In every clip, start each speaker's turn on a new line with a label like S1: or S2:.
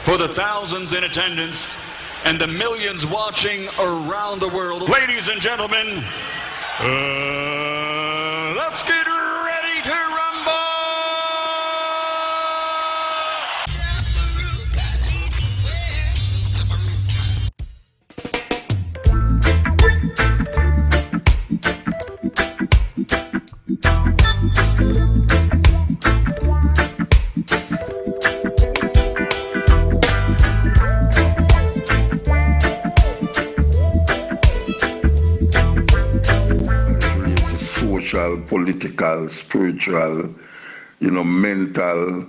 S1: for the thousands in attendance and the millions watching around the world. Ladies and gentlemen, let's get ready to rumble!
S2: Social, political, spiritual, mental,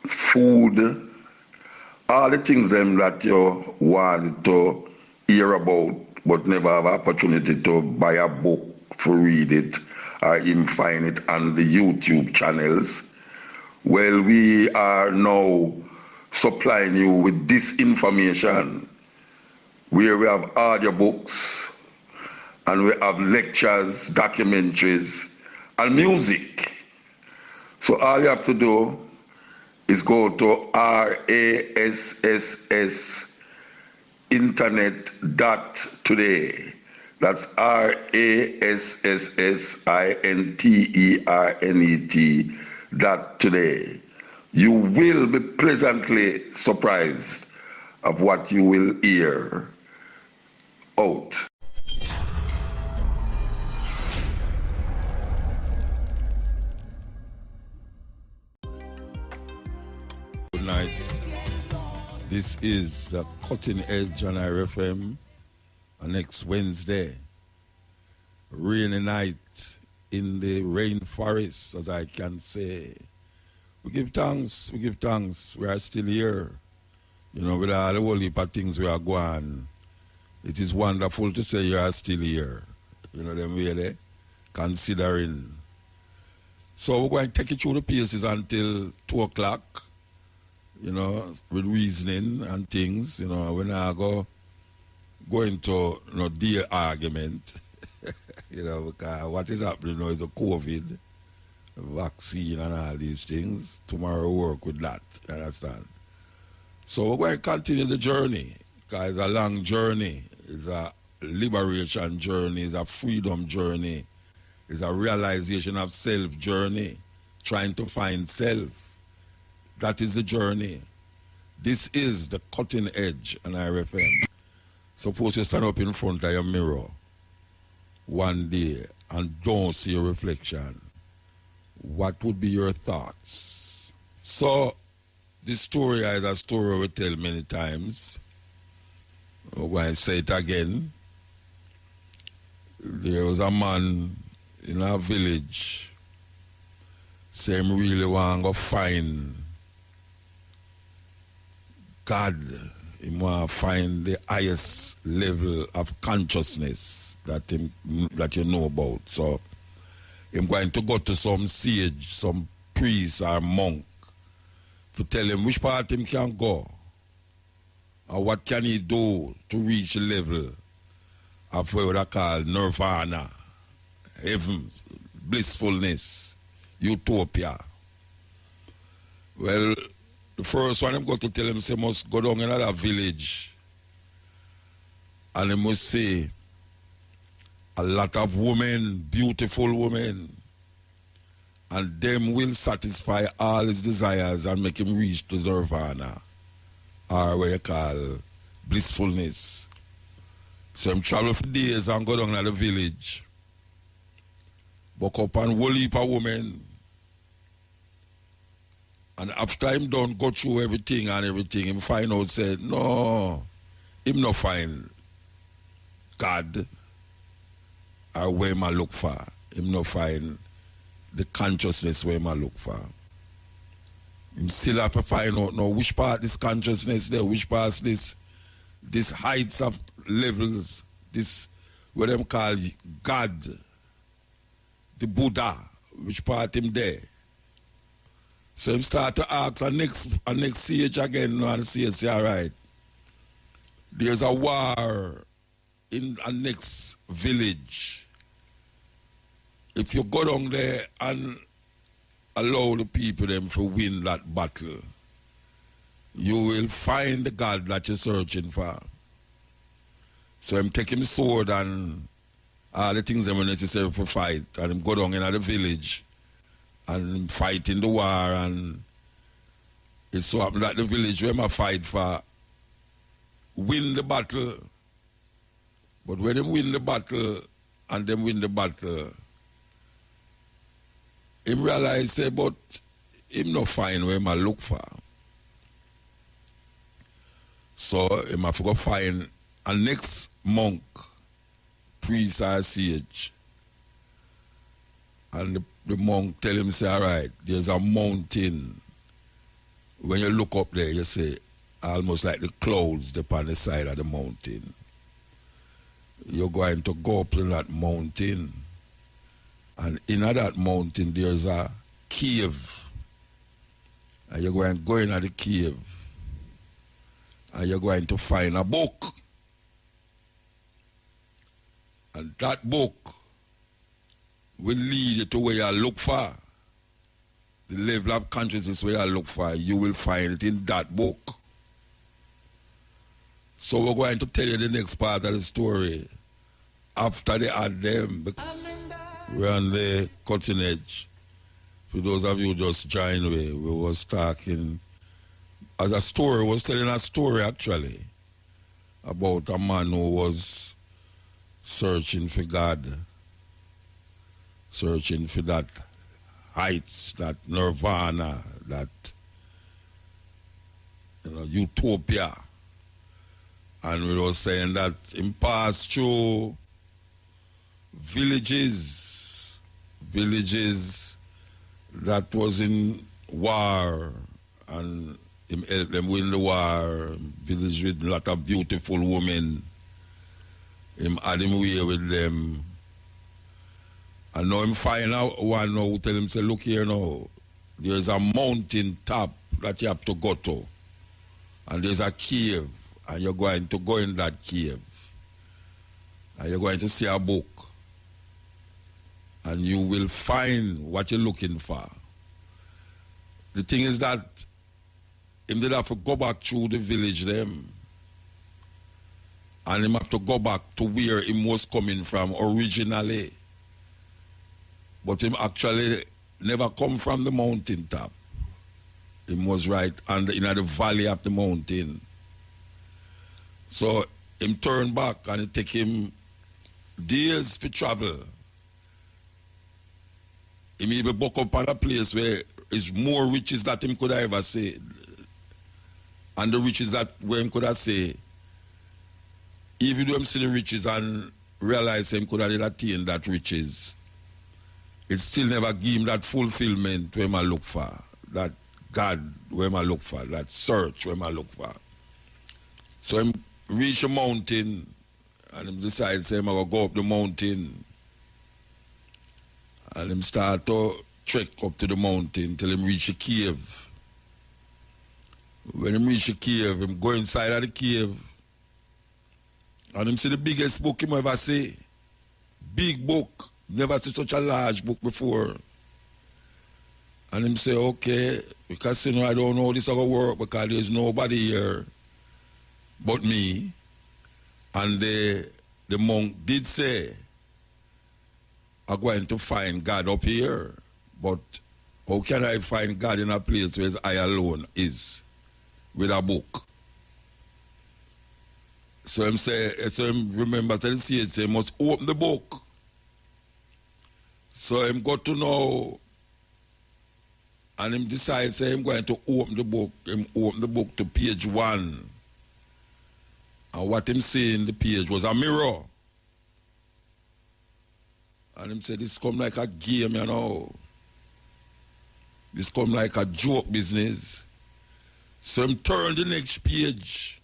S2: food, all the things them that you want to hear about but never have opportunity to buy a book to read it or even find it on the YouTube channels. Well, we are now supplying you with this information where we have audiobooks, and we have lectures, documentaries, and music. So all you have to do is go to rassinternet.today. That's rassinternet.today. You will be pleasantly surprised of what you will hear out.
S3: Night. This is the Cutting Edge on IRFM. Next Wednesday, rainy night in the rainforest, as I can say. We give thanks. We are still here. With all the whole heap of things we are going. It is wonderful to say you are still here. Them really considering. So we're going to take you through the pieces until 2 o'clock. With reasoning and things, we're not go into dear argument, because what is happening now is a COVID vaccine and all these things. Tomorrow we'll work with that, you understand? So we're going to continue the journey, because it's a long journey. It's a liberation journey, it's a freedom journey, it's a realization of self journey, trying to find self. That is the journey. This is the Cutting Edge on IRFM. Suppose you stand up in front of your mirror one day and don't see your reflection. What would be your thoughts? So, this story is a story we tell many times. I'm going to say it again. There was a man in a village, say him really want to find God. He want to find the highest level of consciousness that you know about. So I'm going to go to some sage, some priest or monk to tell him which part him can go or what can he do to reach a level of what I call nirvana, heaven, blissfulness, utopia. Well, the first one I'm going to tell him, he must go down in another village and he must say a lot of women, beautiful women, and them will satisfy all his desires and make him reach to nirvana, or what you call blissfulness. So I'm travel for days and go down to the village, buck up and whole heap of women. And after him done go through everything, him find out, said, no, him not find God or where him look for. Him not find the consciousness where him look for. Him still have to find out now which part this consciousness there, which part this heights of levels, this what them call God, the Buddha, which part him there. So him start to ask a next sage again, and the sage say, all right, there's a war in a next village. If you go down there and allow the people them to win that battle, you will find the God that you're searching for. So him take him sword and all the things that were necessary for fight, and him go down in the village and him fight in the war, and it so happened that the village where I fight for win the battle. But when them win the battle and them win the battle, him realize say, but him no find where I look for. So him have to go find a next monk, priest or sage. And the monk tell him, say, all right, there's a mountain. When you look up there, you see almost like the clouds upon the side of the mountain. You're going to go up to that mountain, and in that mountain there's a cave. And you're going to go into the cave, and you're going to find a book. And that book will lead you to where you look for. The level of consciousness where you look for, you will find it in that book. So we're going to tell you the next part of the story after they had them. We're on the cutting edge. For those of you who just joined me, we was talking as a story, was telling a story actually about a man who was searching for God, searching for that heights, that nirvana, that utopia. And we were saying that he passed through villages that was in war, and him helped them win the war, village with a lot of beautiful women. Him had him way with them. And now him find out one now who tell him, say, look here now, there's a mountain top that you have to go to. And there's a cave, and you're going to go in that cave. And you're going to see a book. And you will find what you're looking for. The thing is that him did have to go back through the village them. And him have to go back to where he was coming from originally. But him actually never come from the mountain top. He was right in the valley of the mountain. So him turn back and it take him days to travel. He may be buck up on a place where is more riches that him could ever say. And the riches that where him could have say, even though him see the riches and realize him could have attained that riches, it still never give him that fulfillment where I look for, that God where I look for, that search where I look for. So him reach a mountain and him decide say I'm gonna go up the mountain. And him start to trek up to the mountain till him reach a cave. When him reach a cave, him go inside of the cave and him see the biggest book him ever see. Big book. Never seen such a large book before. And him say, okay, because I don't know how this is going to work because there's nobody here but me. And the monk did say, I'm going to find God up here. But how can I find God in a place where I alone is with a book? So him remember, so he say, must open the book. So him got to know, and him decide say him going to open the book. Him open the book to page 1. And what him see in the page was a mirror. And him said, this come like a game, you know. This come like a joke business. So him turn the next page,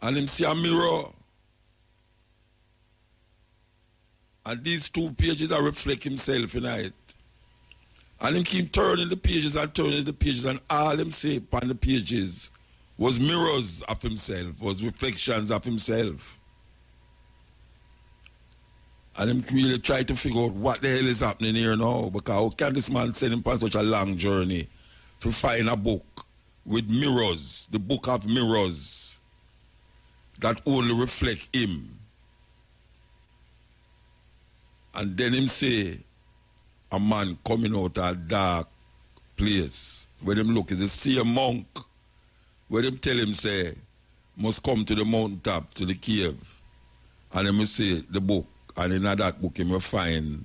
S3: and him see a mirror. And these 2 pages are reflect himself in it. And him keep turning the pages and turning the pages, and all him say upon the pages was mirrors of himself, was reflections of himself. And him really try to figure out what the hell is happening here now, because how can this man send him on such a long journey to find a book with mirrors, the book of mirrors that only reflect him. And then him say, a man coming out of a dark place. Where him look is a see a monk. Where him tell him say, must come to the mountaintop, to the cave. And him say the book. And in that book him will find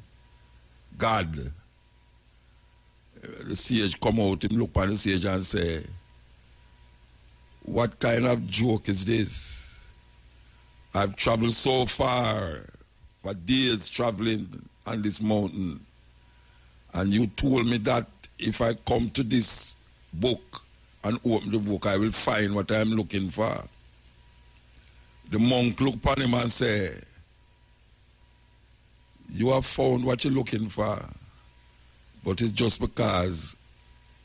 S3: God. The sage come out, him look at the sage and say, what kind of joke is this? I've traveled so far, for days traveling on this mountain. And you told me that if I come to this book and open the book, I will find what I'm looking for. The monk looked upon him and said, you have found what you're looking for, but it's just because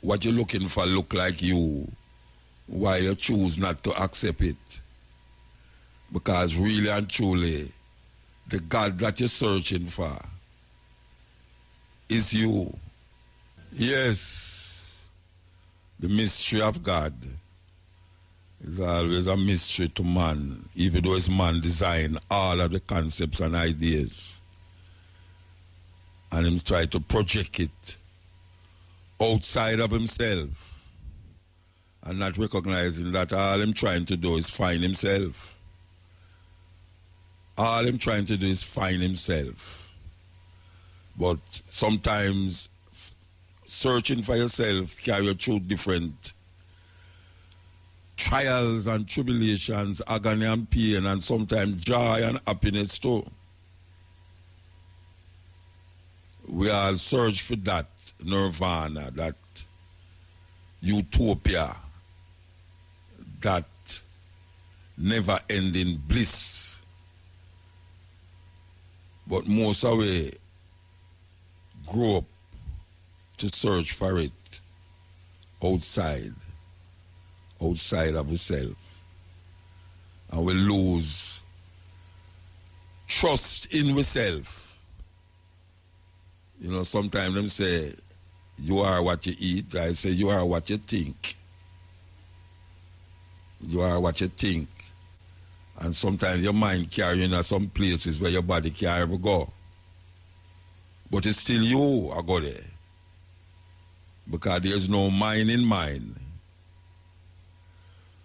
S3: what you're looking for look like you, why you choose not to accept it. Because really and truly, the God that you're searching for is you. Yes, the mystery of God is always a mystery to man, even though it's man design all of the concepts and ideas. And him try to project it outside of himself and not recognizing that all him trying to do is find himself. All him trying to do is find himself. But sometimes searching for yourself carry you through different trials and tribulations, agony and pain, and sometimes joy and happiness too. We all search for that nirvana, that utopia, that never-ending bliss. But most of we grow up to search for it outside of ourselves. And we lose trust in ourselves. You know, sometimes them say, you are what you eat. I say, you are what you think. You are what you think. And sometimes your mind carry you in some places where your body can't ever go. But it's still you I go there. Because there's no mind in mind.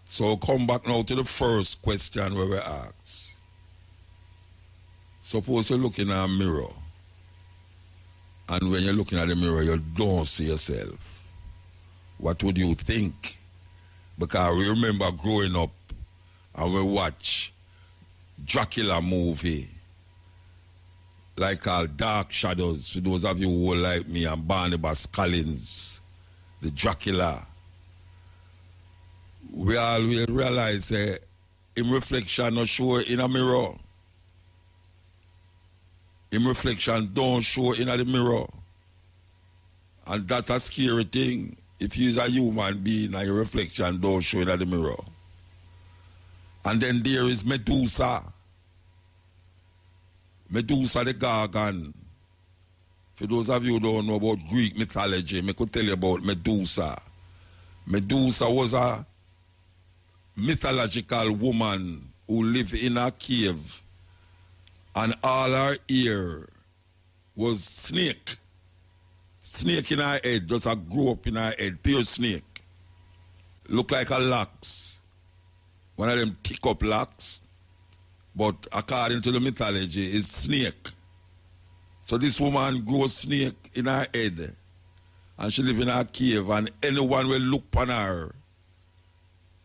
S3: So come back now to the first question where we ask. Suppose you're looking at a mirror. And when you're looking at the mirror, you don't see yourself. What would you think? Because we remember growing up and we watch Dracula movie, like called Dark Shadows, for those of you who are like me, and Barnabas Collins, the Dracula. We always realize in reflection not show in a mirror. In reflection don't show in the mirror. And that's a scary thing. If you're a human being and your reflection don't show in the mirror. And then there is Medusa. Medusa the Gargan. For those of you who don't know about Greek mythology, I could tell you about Medusa. Medusa was a mythological woman who lived in a cave, and all her hair was snake. Snake in her head, just a grow up in her head, pure snake. Look like a locks. One of them thick up locks, but according to the mythology, is snake. So this woman grows snake in her head, and she live in a cave, and anyone will look upon her,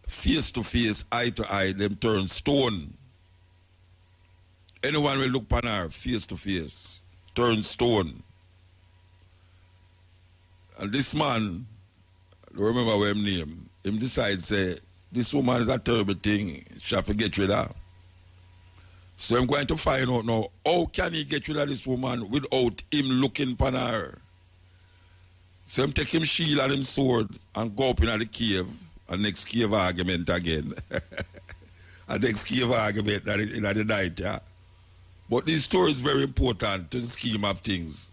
S3: face to face, eye to eye, them turn stone. Anyone will look upon her, face to face, turn stone. And this man, I don't remember what his name, him decides, say, this woman is a terrible thing, she have to get rid of her. So I'm going to find out now, how can he get rid of this woman without him looking upon her? So I'm take him shield and him sword and go up in the cave, and next cave argument again. A next cave argument in the night, yeah. But this story is very important to the scheme of things.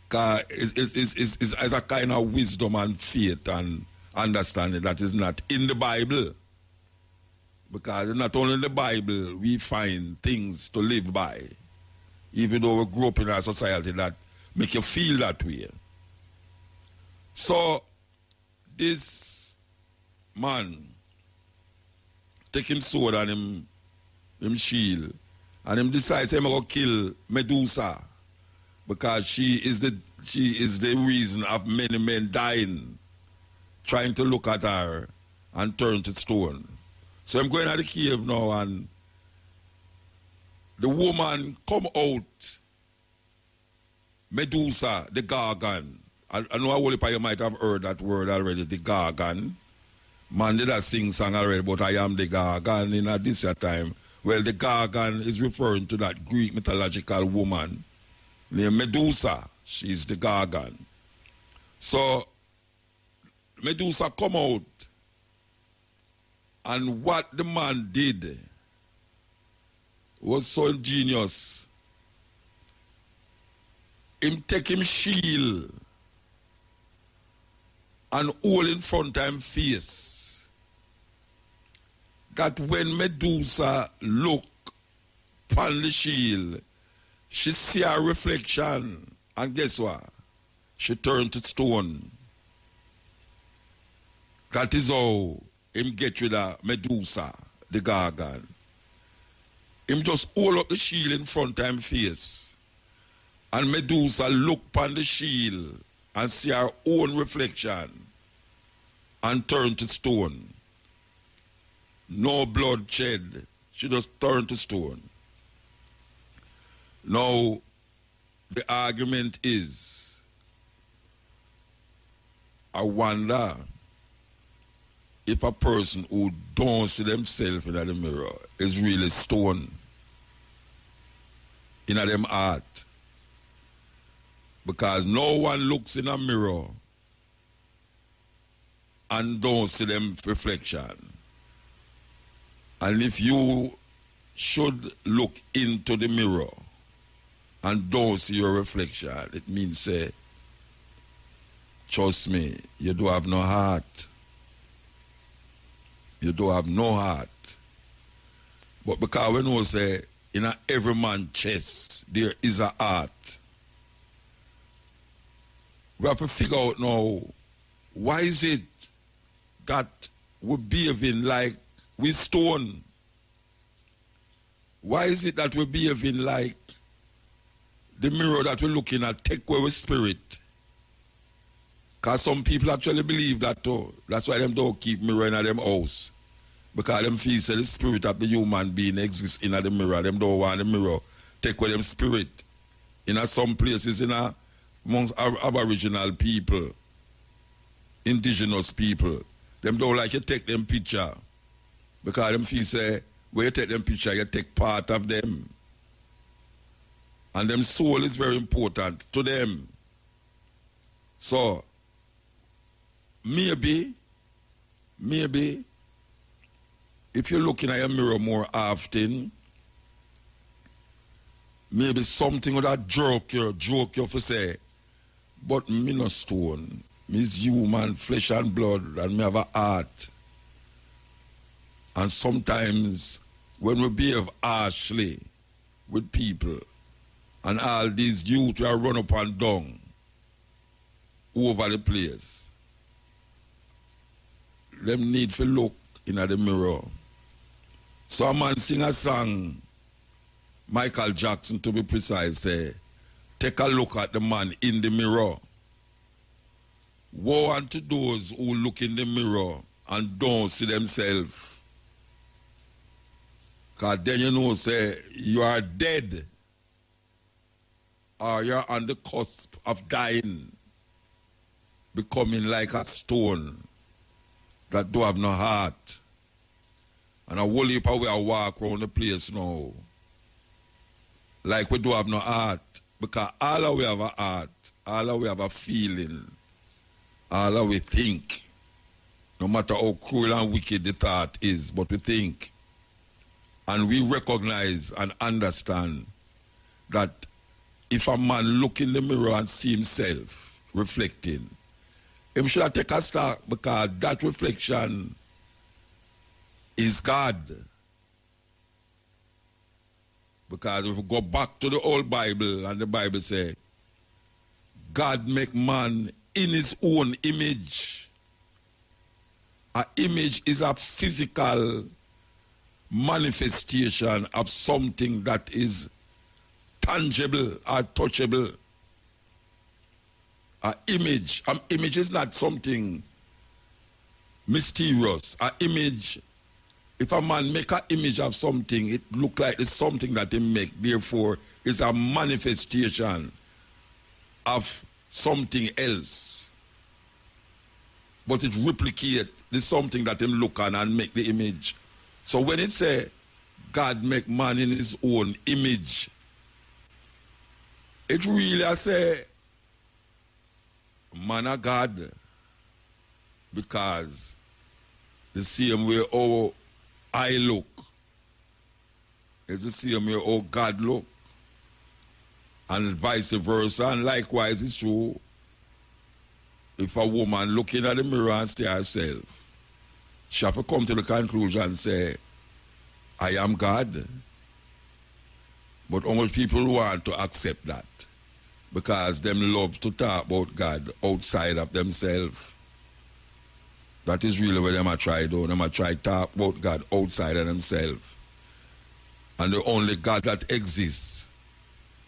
S3: Because it's a kind of wisdom and faith and understanding that is not in the Bible. Because not only in the Bible we find things to live by, even though we grew up in a society that make you feel that way. So this man take him sword and him shield, and him decides him go kill Medusa because she is the reason of many men dying, trying to look at her and turn to stone. So I'm going to the cave now, and the woman come out, Medusa, the Gargan. I know a whole heap of you might have heard that word already, the Gargan. Man did a sing song already, but I am the Gargan in this time. Well, the Gargan is referring to that Greek mythological woman named Medusa. She's the Gargan. So Medusa come out, and what the man did was so ingenious. Him take him shield and hold in front of him face, that when Medusa look upon the shield, she see her reflection, and guess what? She turned to stone. That is how him get rid of Medusa, the Gargan. Him just hold up the shield in front of him face, and Medusa look upon the shield and see her own reflection and turn to stone. No blood shed. She just turned to stone. Now, the argument is, I wonder if a person who don't see themselves in the mirror is really stone in them heart. Because no one looks in a mirror and don't see them reflection. And if you should look into the mirror and don't see your reflection, it means, say, trust me, you don't have no heart. You don't have no heart. But because we know, say, in every man's chest, there is a heart. We have to figure out now, why is it that we're behaving like we stone? Why is it that we're behaving like the mirror that we're looking at take away with spirit? Because some people actually believe that too. That's why them don't keep mirror in them house. Because them feel that the spirit of the human being exists in the mirror. Them don't want the mirror take away them spirit. In some places, amongst our Aboriginal people, indigenous people, them don't like you take them picture. Because them feel say, when you take them picture, you take part of them. And them soul is very important to them. So, maybe, if you're looking at your mirror more often, maybe something would have joke you for say, but me no stone. Me's human, flesh and blood, and me have a heart. And sometimes when we behave harshly with people, and all these youth are run up and down over the place, them need to look in the mirror. So a man sing a song, Michael Jackson to be precise, say, take a look at the man in the mirror. Woe unto those who look in the mirror and don't see themselves. Because then you know, say, you are dead, or you're on the cusp of dying, becoming like a stone that don't have no heart. And a whole heap of way I walk around the place now, like we don't have no heart. Because all of we have a heart, all of we have a feeling, all of we think. No matter how cruel and wicked the thought is, but we think. And we recognize and understand that if a man look in the mirror and see himself reflecting, him should take a stock because that reflection is God. Because if we go back to the old Bible, and the Bible says, God make man in his own image. An image is a physical manifestation of something that is tangible or touchable. An image is not something mysterious. An image, if a man make an image of something, it look like it's something that he make. Therefore, it's a manifestation of something else. But it replicate the something that him look on and make the image. So when it say God make man in his own image, it really I say man of God, because the same way how I look is the same way how God look, and vice versa. And likewise it's true if a woman looking at the mirror and see herself, she have to come to the conclusion and say, I am God. But how much people want to accept that? Because them love to talk about God outside of themselves. That is really what them a try do. Them a try to talk about God outside of themselves. And the only God that exists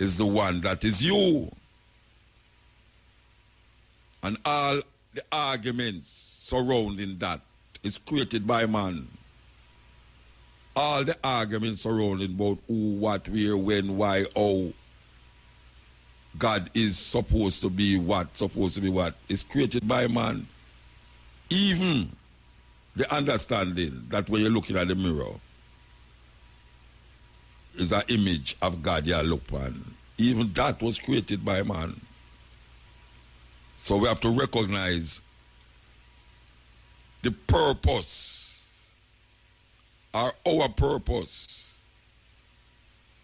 S3: is the one that is you. And all the arguments surrounding that is created by man. All the arguments surrounding about who, what, where, when, why, how God is supposed to be what, is created by man. Even the understanding that when you're looking at the mirror is an image of God you look upon. Even that was created by man. So we have to recognize the purpose, or our purpose,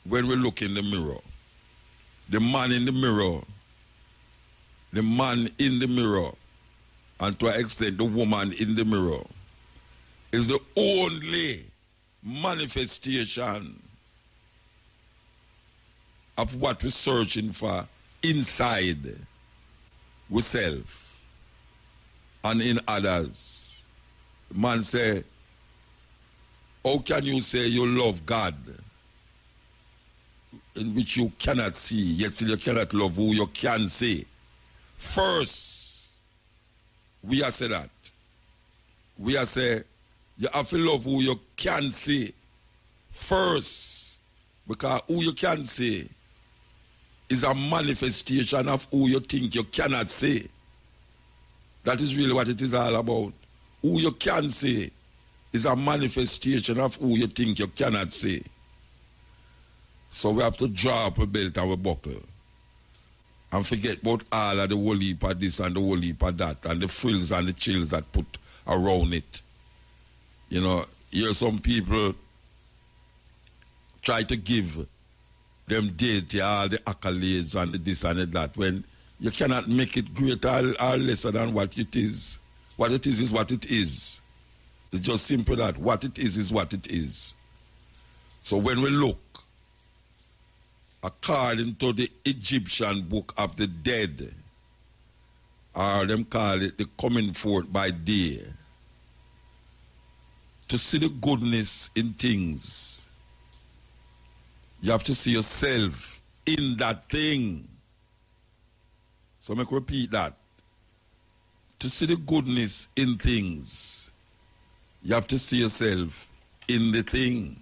S3: when we look in the mirror. The man in the mirror, and to an extent the woman in the mirror, is the only manifestation of what we're searching for inside ourselves and in others. The man say, how can you say you love God in which you cannot see, yet still you cannot love who you can see? First, we are say that. We are say, you have to love who you can see first, because who you can see is a manifestation of who you think you cannot see. That is really what it is all about. Who you can see is a manifestation of who you think you cannot see. So we have to draw up a belt and a buckle and forget about all of the whole heap of this and the whole heap of that and the frills and the chills that put around it. You know, here some people try to give them deity all the accolades and the this and the that when you cannot make it greater or lesser than what it is. What it is what it is. It's just simple that what it is what it is. So when we look, according to the Egyptian book of the dead, or them call it the coming forth by day, to see the goodness in things, you have to see yourself in that thing. So make repeat that. To see the goodness in things, you have to see yourself in the thing.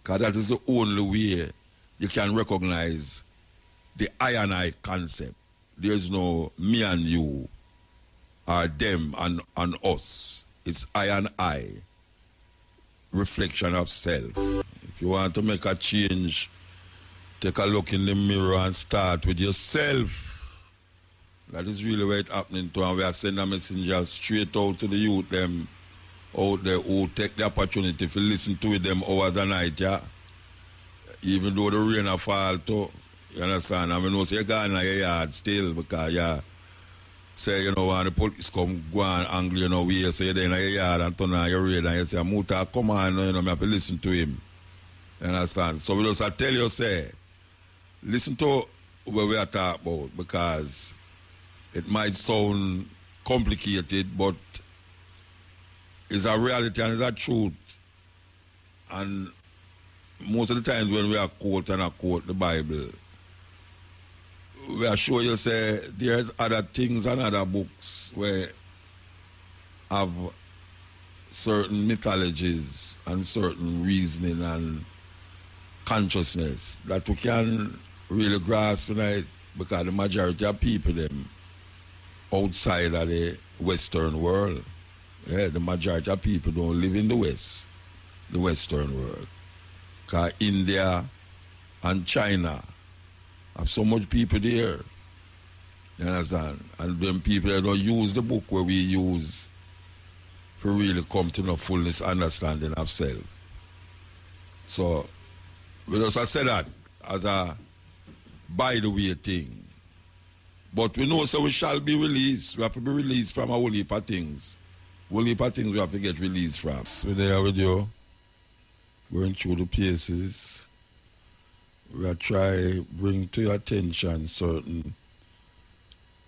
S3: Because that is the only way you can recognize the I and I concept. There is no me and you, or them and us. It's I and I, reflection of self. If you want to make a change, take a look in the mirror and start with yourself. That is really what it's happening to, and we are sending a messenger straight out to the youth them out there who take the opportunity to listen to them hours and night, yeah. Even though the rain a fall too, you understand? I mean, no say you gone in your yard still because say, you know, when the police come, go and angle, you know, we say, you're in your yard and turn on your radio and you say, Muta, come on, you know, I have to listen to him. You understand? So we just I tell you, say, listen to what we are talking about, because it might sound complicated, but it's a reality and it's a truth. And most of the times when we are quote the Bible, we are sure you say there's other things and other books where have certain mythologies and certain reasoning and consciousness that we can really grasp tonight, because the majority of people them outside of the Western world. Yeah, the majority of people don't live in the Western world. Because India and China have so much people there. You understand? And them people that don't use the book where we use to really come to no fullness understanding of self. So, we just say that as a by the way thing. But we know so we shall be released. We have to be released from a whole heap of things. Whole heap of things we have to get released from. We're there with you, going through the places. We are trying to bring to your attention certain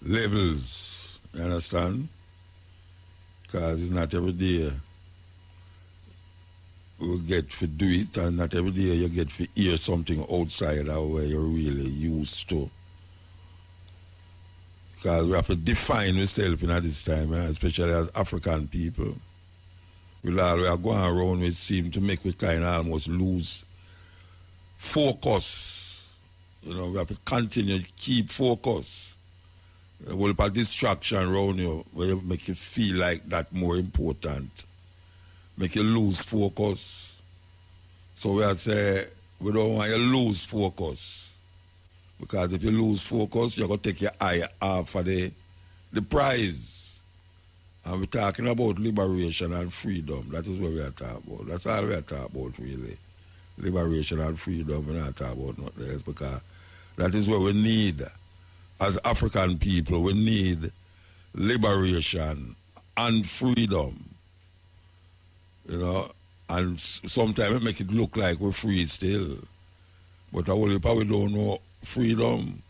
S3: levels. You understand? Because it's not every day you get to do it, and not every day you get to hear something outside of where you're really used to. Because we have to define ourselves in this time, especially as African people. We are going around, it seems to make we kind of almost lose focus. You know, we have to continue to keep focus. A whole lot of distraction around you where you make you feel like that more important. Make you lose focus. So we have to say, we don't want you to lose focus. Because if you lose focus, you're going to take your eye off of the prize. And we're talking about liberation and freedom. That is what we are talking about. That's all we are talking about, really. Liberation and freedom, we're not talking about nothing else, because that is what we need. As African people, we need liberation and freedom. You know, and sometimes it make it look like we're free still. But we probably don't know freedom,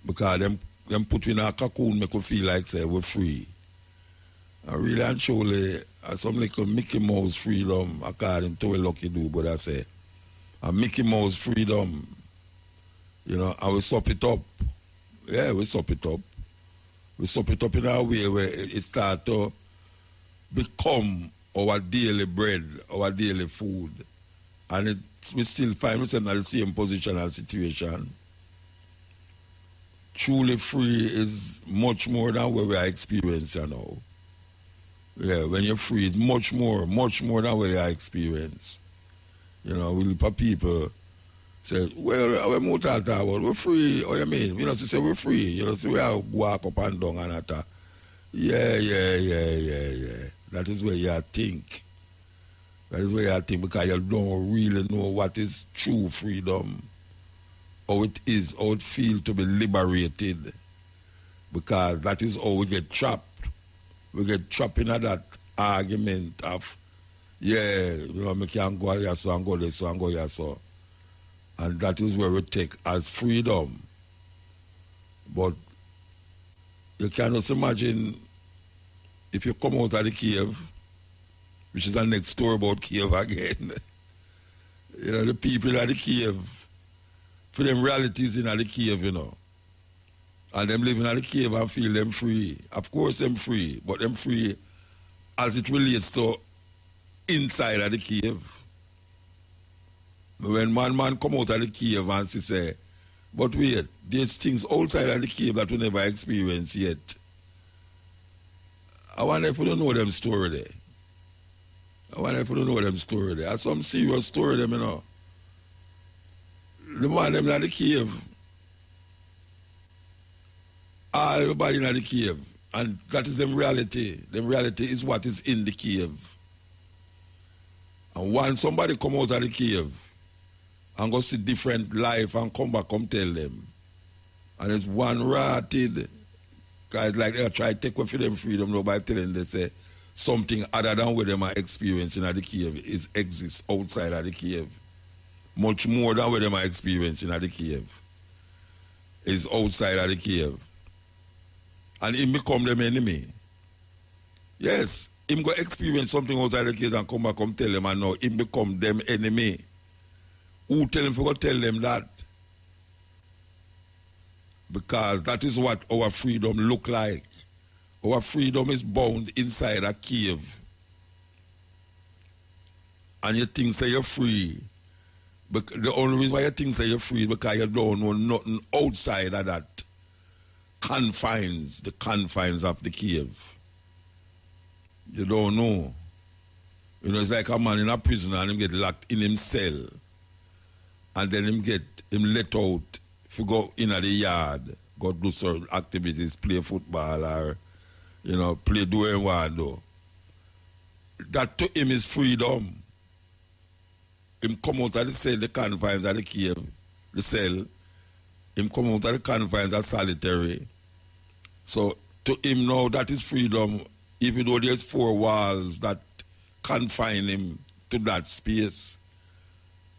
S3: because them put in a cocoon make we feel like say we're free. And really and truly, some little Mickey Mouse freedom, according to a lucky do, but I say, a Mickey Mouse freedom, you know, and we sup it up. Yeah, we sup it up. We sup it up in a way where it start to become our daily bread, our daily food. And we still find ourselves in the same position and situation. Truly free is much more than what we are experiencing now. Yeah, when you're free, it's much more than what we are experiencing. You know, we look at people say, well, we're more talking about, we're free. What you mean? You know, to say we're free. You know, so we have walk up and down and that. Yeah. That is where you think. That is where I think, because you don't really know what is true freedom, how it is, how it feels to be liberated. Because that is how we get trapped. We get trapped in that argument of, yeah, you know, I can go here, so and go there, so and go here, so. And that is where we take as freedom. But you cannot imagine if you come out of the cave, which is the next story about cave again. You know, the people at the cave, for them realities in the cave, you know. And them living at the cave and feel them free. Of course them free, but them free as it relates to inside of the cave. When one man come out of the cave and say, but wait, there's things outside of the cave that we never experienced yet. I wonder if we don't know them story there. That's some serious story them, you know. The man them in the cave. Everybody in the cave. And that is them reality. Them reality is what is in the cave. And once somebody come out of the cave and go see different life and come back, come tell them. And it's one rotted Because like they try to take away from them freedom now by telling they say something other than what them are experiencing at the cave exists outside of the cave. Much more than what them are experiencing at the cave is outside of the cave. And him become them enemy. Yes, him go experience something outside the cave and come back and tell them and now him become them enemy. Who tell him to tell them that? Because that is what our freedom look like. Our freedom is bound inside a cave. And you think that you're free. But the only reason why you think that you're free is because you don't know nothing outside of that confines, the confines of the cave. You don't know. You know, it's like a man in a prison and him get locked in him cell. And then him let out if you go in the yard, go do certain activities, play football or, you know, do what you want to do. That to him is freedom. Him come out of the cell, the confines of the cave, the cell. Him come out of the confines of solitary. So to him now, that is freedom, even though there's 4 walls that confine him to that space.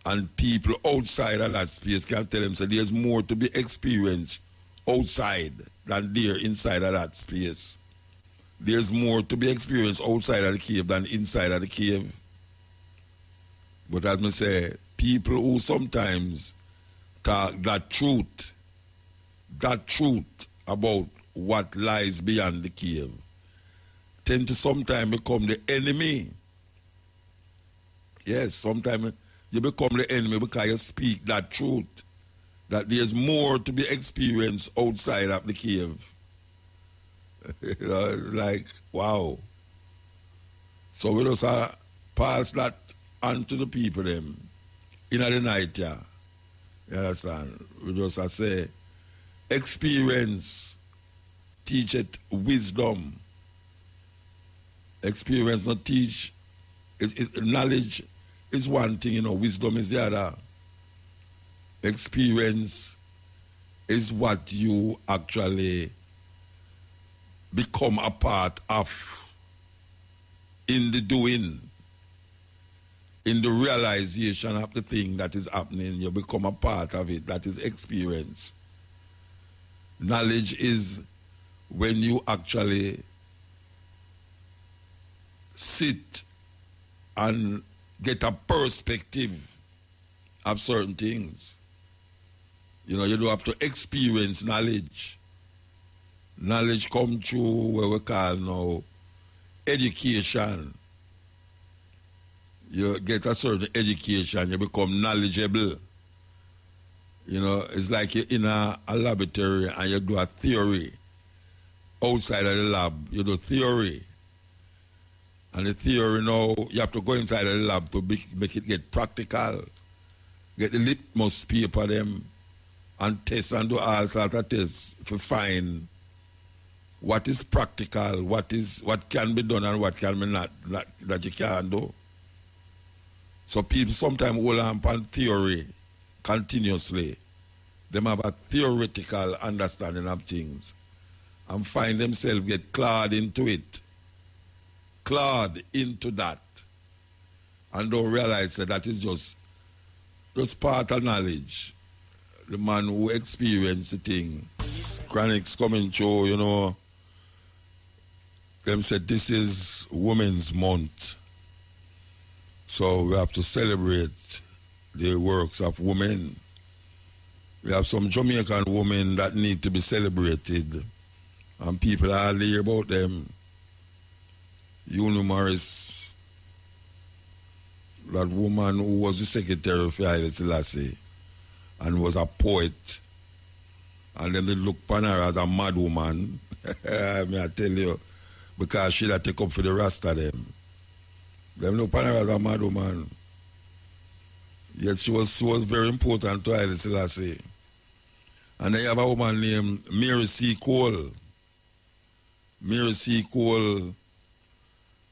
S3: And people outside of that space can tell him, so there's more to be experienced outside than there inside of that space. There's more to be experienced outside of the cave than inside of the cave. But as I say, people who sometimes talk that truth about what lies beyond the cave, tend to sometimes become the enemy. Yes, sometimes you become the enemy because you speak that truth, that there's more to be experienced outside of the cave. You know, like, wow. So we just pass that on to the people them in the night, yeah. You understand? We just say, experience teacheth wisdom. Experience not teach. Knowledge is one thing, you know, wisdom is the other. Experience is what you actually become a part of in the doing, in the realization of the thing that is happening. You become a part of it. That is experience. Knowledge is when you actually sit and get a perspective of certain things. You know, you don't have to experience knowledge. Knowledge comes through what we call now education. You get a certain education, you become knowledgeable. You know, it's like you're in a laboratory and you do a theory. Outside of the lab, you do theory. And the theory now, you have to go inside of the lab to make it get practical. Get the litmus paper them and test and do all sorts of tests to find what is practical, what can be done and what can be not that you can't do. So people sometimes hold on theory continuously. They have a theoretical understanding of things and find themselves get clawed into it. Clawed into that. And don't realize that is just part of knowledge. The man who experienced the thing. Chronics coming through, you know. Them said this is Women's Month. So we have to celebrate the works of women. We have some Jamaican women that need to be celebrated. And people are hear about them. Eunice Morris, that woman who was the secretary of Haile Selassie and was a poet. And then they look upon her as a mad woman. I tell you, because she had take up for the rest of them. Them look upon her as a mad woman. Yet she was very important to Haile Selassie. And then you have a woman named Mary C. Cole. Mary C. Cole,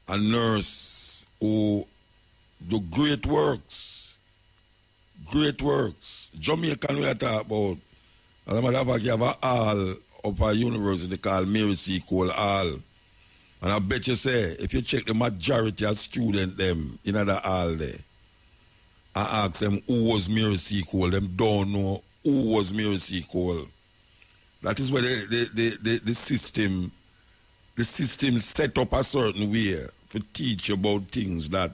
S3: a nurse who do great works. Great works. Jamaican we are talking about. As a matter of fact, you have a hall upper university called Mary C. Cole Hall. And I bet you say, if you check the majority of students them in the hall there, and ask them who was Mary C. Cole, them don't know who was Mary C. Cole. That is where the system set up a certain way to teach about things that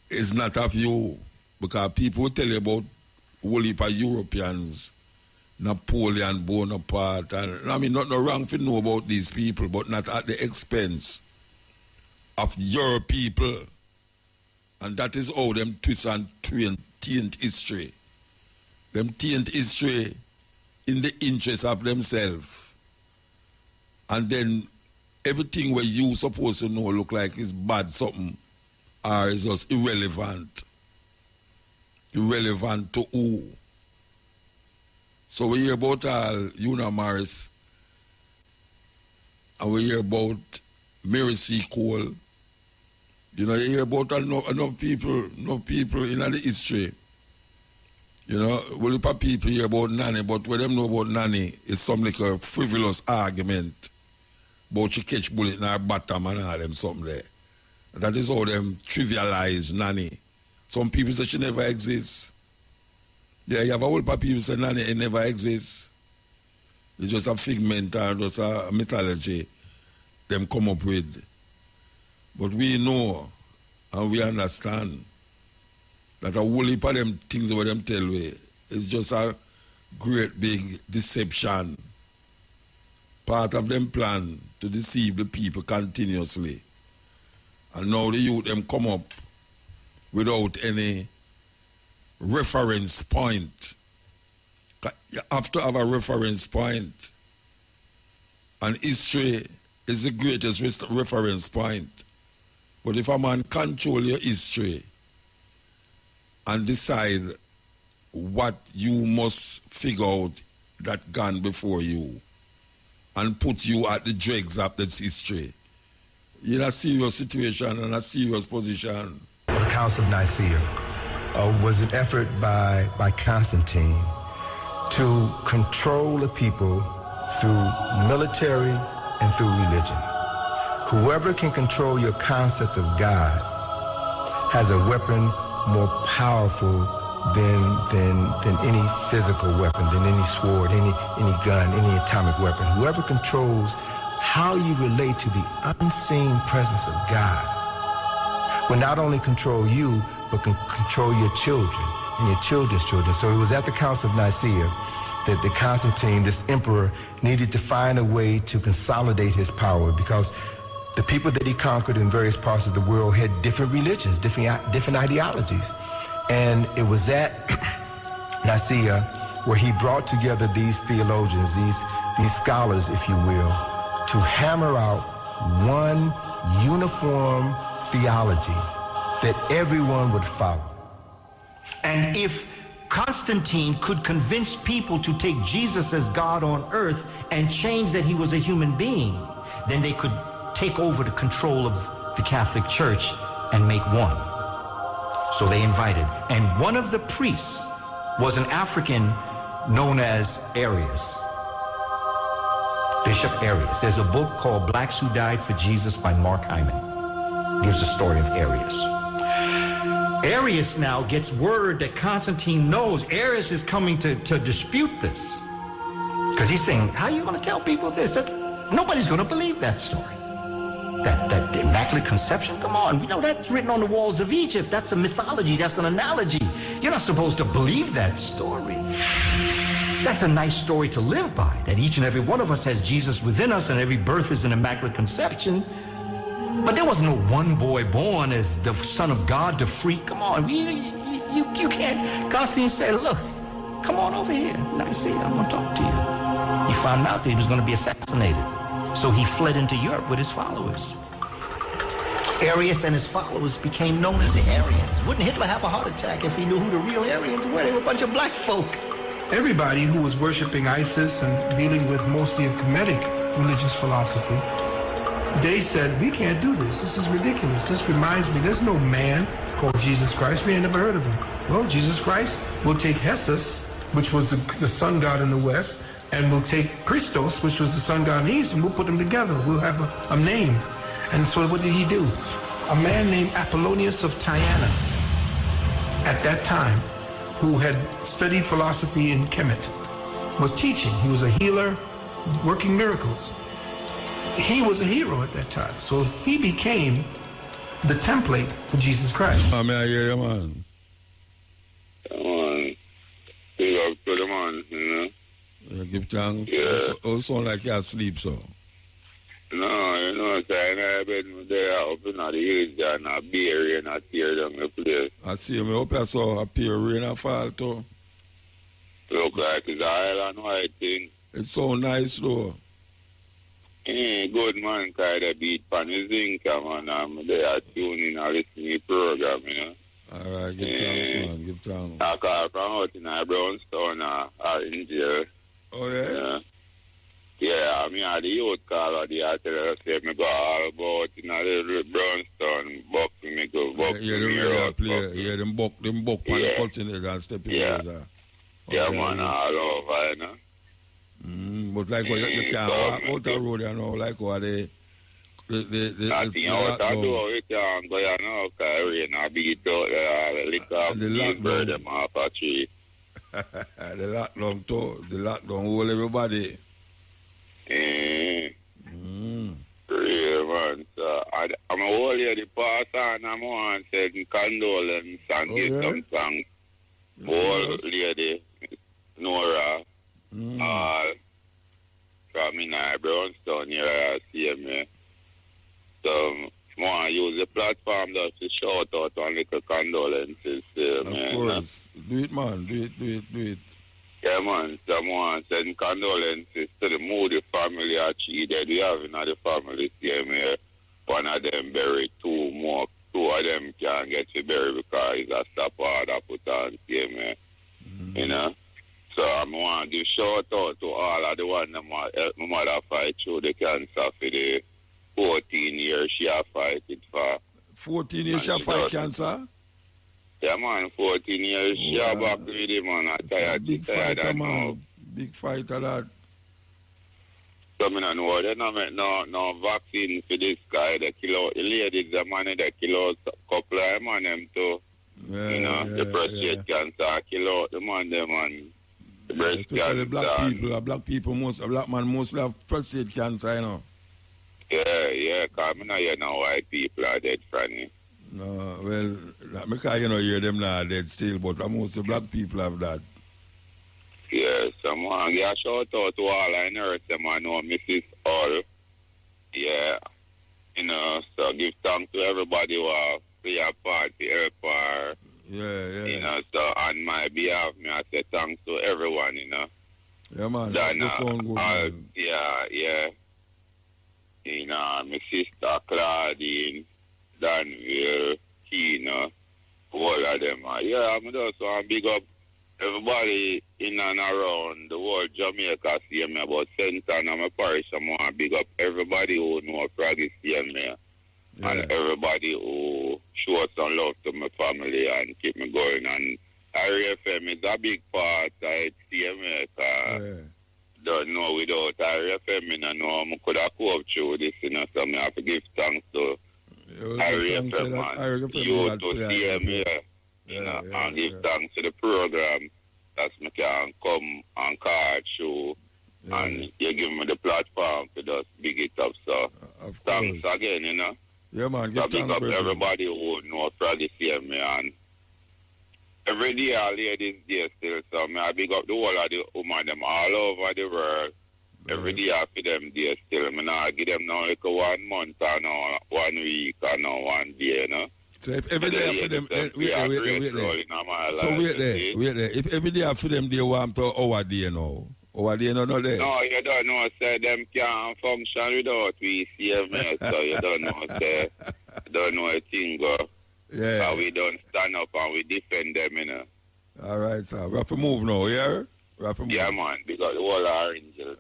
S3: is not of you. Because people will tell you about whole heap of Europeans, Napoleon Bonaparte, and I mean, not no wrong to know about these people, but not at the expense of your people. And that is how them twist and taint history. Them taint history in the interest of themselves. And then everything where you supposed to know look like it's bad something or is just irrelevant. Irrelevant to who? So we hear about Una Morris, and we hear about Mary C. Cole. You know, you hear about enough people in the history. You know, well, if people hear about Nanny, but what them know about Nanny is some like a frivolous argument about she catch bullet in her bottom and all them something there. That is how them trivialize Nanny. Some people say she never exists. Yeah, you have a whole lot of people say Nanny it never exists. It's just a figment or just a mythology them come up with. But we know and we understand that a whole heap of them things what them tell we is just a great big deception. Part of them plan to deceive the people continuously. And now the youth them come up without any reference point. You have to have a reference point. And history is the greatest reference point. But if a man control your history and decide what you must figure out that gone before you and put you at the dregs of this history, you're in a serious situation and a serious position.
S4: The Council of Nicaea was an effort by Constantine to control the people through military and through religion. Whoever can control your concept of God has a weapon more powerful than any physical weapon, than any sword, any gun, any atomic weapon. Whoever controls how you relate to the unseen presence of God will not only control you, but can control your children and your children's children. So it was at the Council of Nicaea that the Constantine, this emperor, needed to find a way to consolidate his power, because the people that he conquered in various parts of the world had different religions, different ideologies. And it was at Nicaea where he brought together these theologians, these scholars, if you will, to hammer out one uniform theology that everyone would follow.
S5: And if Constantine could convince people to take Jesus as God on earth and change that he was a human being, then they could take over the control of the Catholic Church and make one. So they invited. And one of the priests was an African known as Arius. Bishop Arius. There's a book called Blacks Who Died for Jesus by Mark Hyman. Gives the story of Arius. Arius now gets word that Constantine knows Arius is coming to dispute this. Because he's saying, how are you going to tell people this? Nobody's going to believe that story. That Immaculate Conception, come on. You know, that's written on the walls of Egypt. That's a mythology. That's an analogy. You're not supposed to believe that story. That's a nice story to live by, that each and every one of us has Jesus within us and every birth is an Immaculate Conception. But there was no one boy born as the Son of God to free. Come on, you can't. Constantine said, look, come on over here. Nicaea, I'm going to talk to you. He found out that he was going to be assassinated. So he fled into Europe with his followers. Arius and his followers became known as the Aryans. Wouldn't Hitler have a heart attack if he knew who the real Aryans were? They were a bunch of black folk.
S6: Everybody who was worshiping Isis and dealing with mostly a Kemetic religious philosophy, they said, we can't do this. This is ridiculous. This reminds me, there's no man called Jesus Christ. We ain't never heard of him. Well, Jesus Christ will take Hessus, which was the sun god in the west, and we'll take Christos, which was the sun god, and East, and we'll put them together. We'll have a name. And so what did he do? A man named Apollonius of Tyana, at that time, who had studied philosophy in Kemet, was teaching. He was a healer, working miracles. He was a hero at that time. So he became the template for Jesus Christ.
S3: I mean, I hear you, man.
S7: Come on. Big up to the man, you know.
S3: Yeah, give thanks.
S7: Yeah.
S3: Also sound like you asleep, so.
S7: No, you know, so I bed there up in the hills there and a beer and a tear down the place.
S3: I see me up here, so appear rain and fall too.
S7: Look like it's an island white thing.
S3: It's so nice, though.
S7: Good man, kind of beat pan his zinc, man. I'm there tuning and listening to the program, you know.
S3: All right, give thanks, man. Give thanks.
S7: I call from out in Brownstone or in jail.
S3: Oh, yeah?
S7: Yeah, I mean, I the youth call or the I tell her, say, me go all about in a little Brownstone, buck me go, buck
S3: Yeah,
S7: me
S3: the radio
S7: out,
S3: play.
S7: buck me.
S3: Yeah, them buck on the continent and step in
S7: Yeah.
S3: there.
S7: Yeah, man, all over, you know.
S3: But like what you can't walk out the road, you know, like what they
S7: Nothing out the door, you can't go, you know, because rain a beat out there, lick off
S3: And the
S7: the
S3: lockdown.
S7: bird them off a tree.
S3: the lockdown too. The lockdown hold everybody.
S7: Real, man. So, I'm a whole lady pass on, I'm on said condolence and give some thanks. Whole lady, Nora, from in Brownstone here, see me. So, I want to use the platform just to shout out on little condolences.
S3: Of
S7: man.
S3: course. Do it, man. Do it.
S7: Yeah, man. So, I want to send condolences to the Moody family that we have in the family. See me. One of them buried, two more. Two of them can't get to bury because it's a stop order put on. See me. You know? So I want to give shout out to all of the ones that help my mother fight through the cancer for the 14 years she has fight it for.
S3: 14 years she fight cancer?
S7: Yeah, man, 14 years she has back with him, man. I tired.
S3: Big fighter, man. Big fighter, that.
S7: So I don't know, they don't make no vaccine for this guy. They kill out the ladies, the man, they kill out a couple of them on them too.
S3: Yeah,
S7: you know, the prostate cancer, kill out the man, them, and the breast
S3: especially
S7: cancer.
S3: black people, a black man mostly have prostate cancer, you know.
S7: Yeah, because I know you know white people are dead, Franny.
S3: No, well, because you know, hear them now dead still, but most black people have that.
S7: Yeah, someone, yeah, shout out to all I nurse them, I know Mrs. All. Yeah, you know, so give thanks to everybody who have play a part to help her.
S3: Yeah.
S7: You know, so on my behalf, I say thanks to everyone, you know.
S3: Yeah, man.
S7: Then,
S3: That sound good, man.
S7: yeah. You know, my sister Claudine, Danville, Kina, all of them. Yeah, I'm just want to big up everybody in and around the world, Jamaica, see me about Centre and my parish. I want to big up everybody who know Froggy, see me.
S3: Yeah.
S7: And everybody who shows some love to my family and keep me going. And RFM is a big part of CMA. Don't know without RFM, I know I could have coped through this, you know, so I have to give thanks to RFM and you to CMA, you know, and give thanks to the program that I can come and card show. And you give me the platform to just big it up, so thanks again, you know.
S3: Yeah, man,
S7: So big up everybody who know Froggy CMA and every day I ladies there still, so I big up the whole of the women them all over the world. Every day I feed them there still. I not give them now like 1 month or no 1 week or no 1 day, you know.
S3: So if every day I feed them, wait there. So wait there. If every day I feed them, they want to our day now. Our day no there.
S7: No, you don't know, say them can't function without we CMA, so you don't know, say, you don't know a thing go.
S3: Yeah.
S7: We don't stand up and we defend them, you know.
S3: All right, sir. We have to move now, yeah? We have to move.
S7: Yeah, man, because the whole are angels,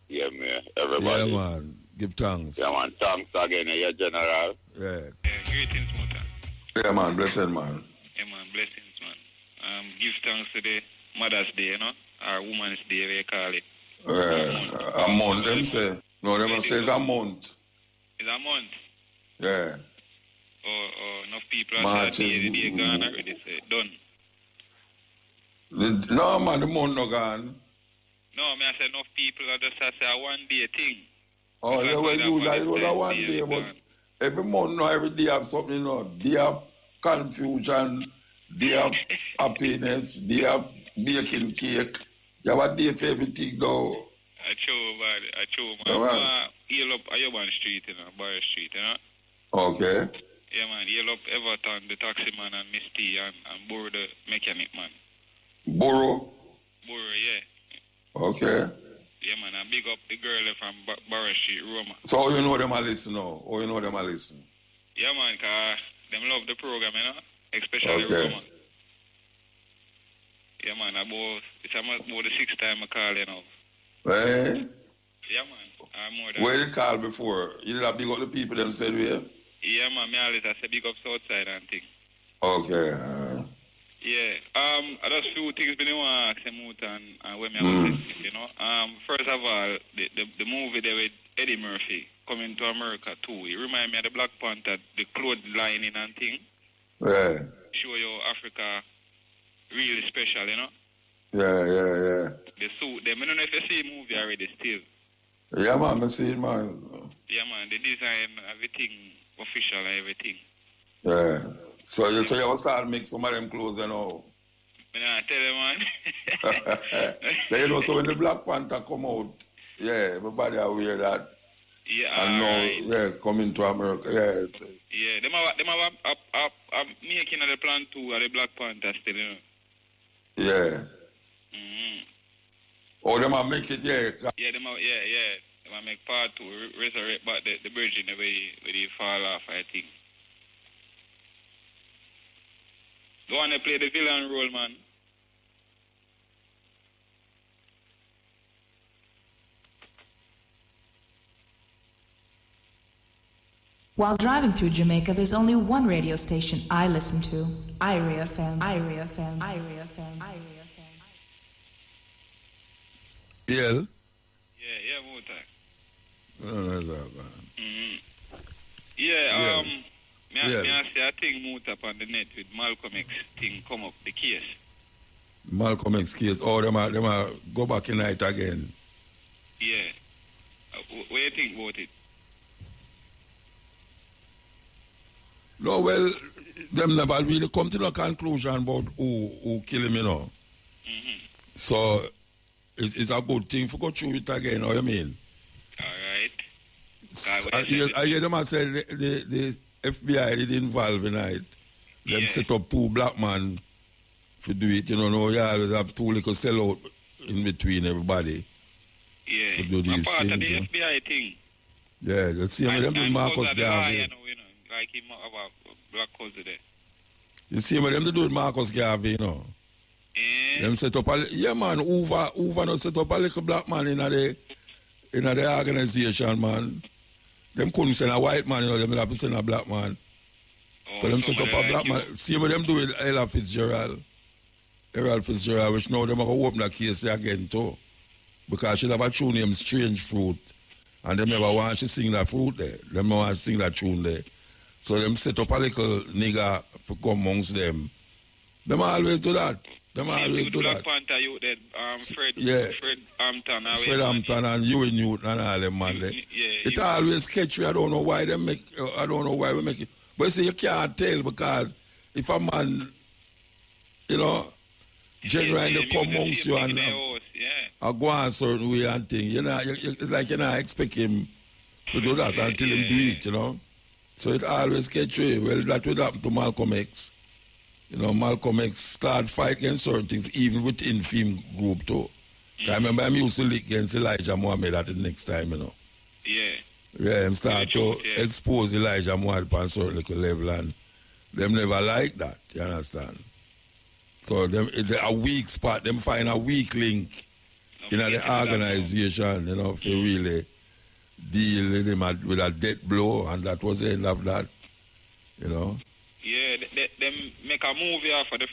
S7: everybody.
S3: Yeah, man. Give thanks.
S7: Yeah, man. Thanks again, yeah, General.
S3: Yeah.
S8: Greetings, Muta.
S2: Yeah, man. Blessed, man.
S8: Yeah, man. Blessings, man. Give thanks to the Mother's Day, you know, or Woman's Day, we call it.
S2: A month, them say. No, them say it's a month.
S7: It's a month.
S2: Yeah.
S7: Or enough people are
S2: March
S7: saying they gone already, say, done.
S2: No, man, the month no gone.
S7: No, I say enough people are just say a 1 day thing.
S2: Oh, yeah, well, you that it was a 1 day, but every month, no, every day have something, no. Day of confusion, day of happiness, day of baking cake. You have a day for everything, though.
S7: I show, man. Heal up Ayoban Street, Bar Street,
S2: Okay.
S7: Yeah, man, heal up Everton, the taxi man, and Misty, and Burro, the mechanic man.
S2: Burro?
S7: Burro, yeah.
S2: Okay.
S7: Yeah, man, and big up the girl from Bar Street, Roma.
S2: So how you know them a listen now? How you know them a listen?
S7: Yeah, man, because them love the program, especially Roma. Yeah, man, it's about the 6th time I call,
S2: Eh?
S7: Yeah, man. More than
S2: Where you call before? You did have big up the people them said where?
S7: Yeah, man, me always say big up Southside and thing.
S2: Okay.
S7: Yeah. I just few things been want to ask him out and when me was first of all, the movie there with Eddie Murphy coming to America too. It remind me of the Black Panther, the clothes lining and thing.
S2: Yeah.
S7: Show you Africa really special,
S2: Yeah.
S7: The suit them. I don't know if you see the movie already still.
S2: Yeah, man, I see it, man.
S7: Yeah, man, the design, everything, official and everything.
S2: Yeah. So you will start make some of them clothes,
S7: I tell you, man.
S2: Then so when the Black Panther come out, yeah, everybody are wear that.
S7: Yeah,
S2: and now,
S7: right.
S2: Coming to America, yeah.
S7: Yeah, them have a making of the plan too, of the Black Panther still,
S2: Yeah.
S7: Mm-hmm.
S2: Oh, them are make it, yeah.
S7: Yeah, them are make part 2, resurrect back the bridge in the way where they fall off, I think. Go on and play the villain role, man.
S8: While driving through Jamaica, there's only one radio station I listen to. IRA FM, IRA FM, IRA FM, IRA FM.
S3: Yeah?
S7: Yeah, more time.
S3: Oh, that's all, man.
S7: Mm-hmm. Yeah, I say a thing moved up on the net with Malcolm X thing come up, the case.
S3: Malcolm X case. Oh, them are go back in night again.
S7: Yeah. What do you think about it?
S3: No, well, them never really come to no conclusion about who kill him,
S7: Mm-hmm.
S3: So, it's a good thing for go through it again, you know what I mean?
S7: All right.
S3: I hear them say the FBI did involve in it. Them set up 2 black men to do it, you always have 2 little sellout in between everybody.
S7: Yeah,
S3: to do these
S7: part
S3: things,
S7: of the FBI thing.
S3: Yeah, the same with them do Marcus Garvey.
S7: Like him have a black cousin there.
S3: You see what them do with Marcus Garvey,
S7: Yeah.
S3: Them set up man, Hoover no set up a little black man in the organization, man. Them couldn't send a white man, them have to send a black man. But them set up a black man. See what them do with Ella Fitzgerald. Errol Fitzgerald, which now them are going to open the case again too. Because she have a tune named Strange Fruit. And them never want to sing that fruit there. Them never want to sing that tune there. So them set up a little nigger to come amongst them. Them always do that. Them always do that.
S7: Black Panther, you dead, Fred Hampton.
S3: Fred Hampton and Huey Newton and all them man there. It always catch me. I don't know why we make it. But you see, you can't tell because if a man, genuinely come amongst you and go on a certain way and thing, it's like you not expect him to do that until him do it, So it always catch you. Well, that would happen to Malcolm X. Malcolm X started fight against certain things, even within film group too. I remember him used to lick against Elijah Muhammad at the next time,
S7: Yeah.
S3: Yeah, him start to expose Elijah Muhammad on a certain little level, and them never like that, you understand? So them a weak spot, them find a weak link in the organization, for really deal with him with a death blow, and that was the end of that,
S7: Yeah, them make a movie for the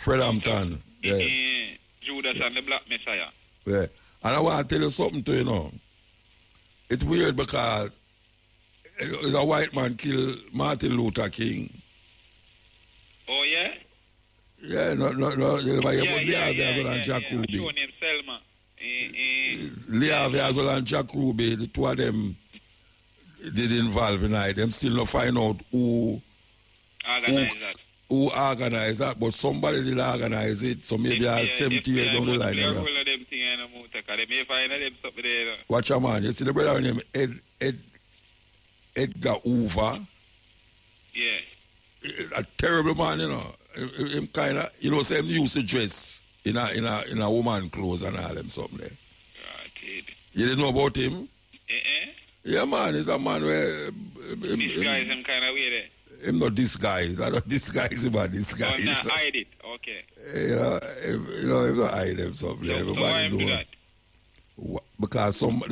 S7: Fred
S3: Hampton, yeah.
S7: Judas and the Black Messiah.
S3: Yeah. And I want to tell you something too, you know. It's weird because a white man killed Martin Luther King.
S9: Oh, yeah?
S3: Yeah, no. You know, and Jack Ruby.
S9: Show name Selma.
S3: Lee Harvey as well and Jack Ruby, the two of them did involve in it. Them still not find out who organized that, but somebody did organize it, so maybe I'll 70 years down the line. Watch your man, you see the brother named Edgar Hoover.
S9: Yeah.
S3: A terrible man, you know. Him kind of, you know, same used to dress in a woman clothes and all them something there.
S9: Right.
S3: You didn't know about him? Yeah, man, he's a man where...
S9: Disguise him kind of way there.
S3: Him not disguise. I don't disguise him, but disguise.
S9: Oh, not hide it. Okay.
S3: You know, him not hide him something.
S9: So why him do that?
S3: Because some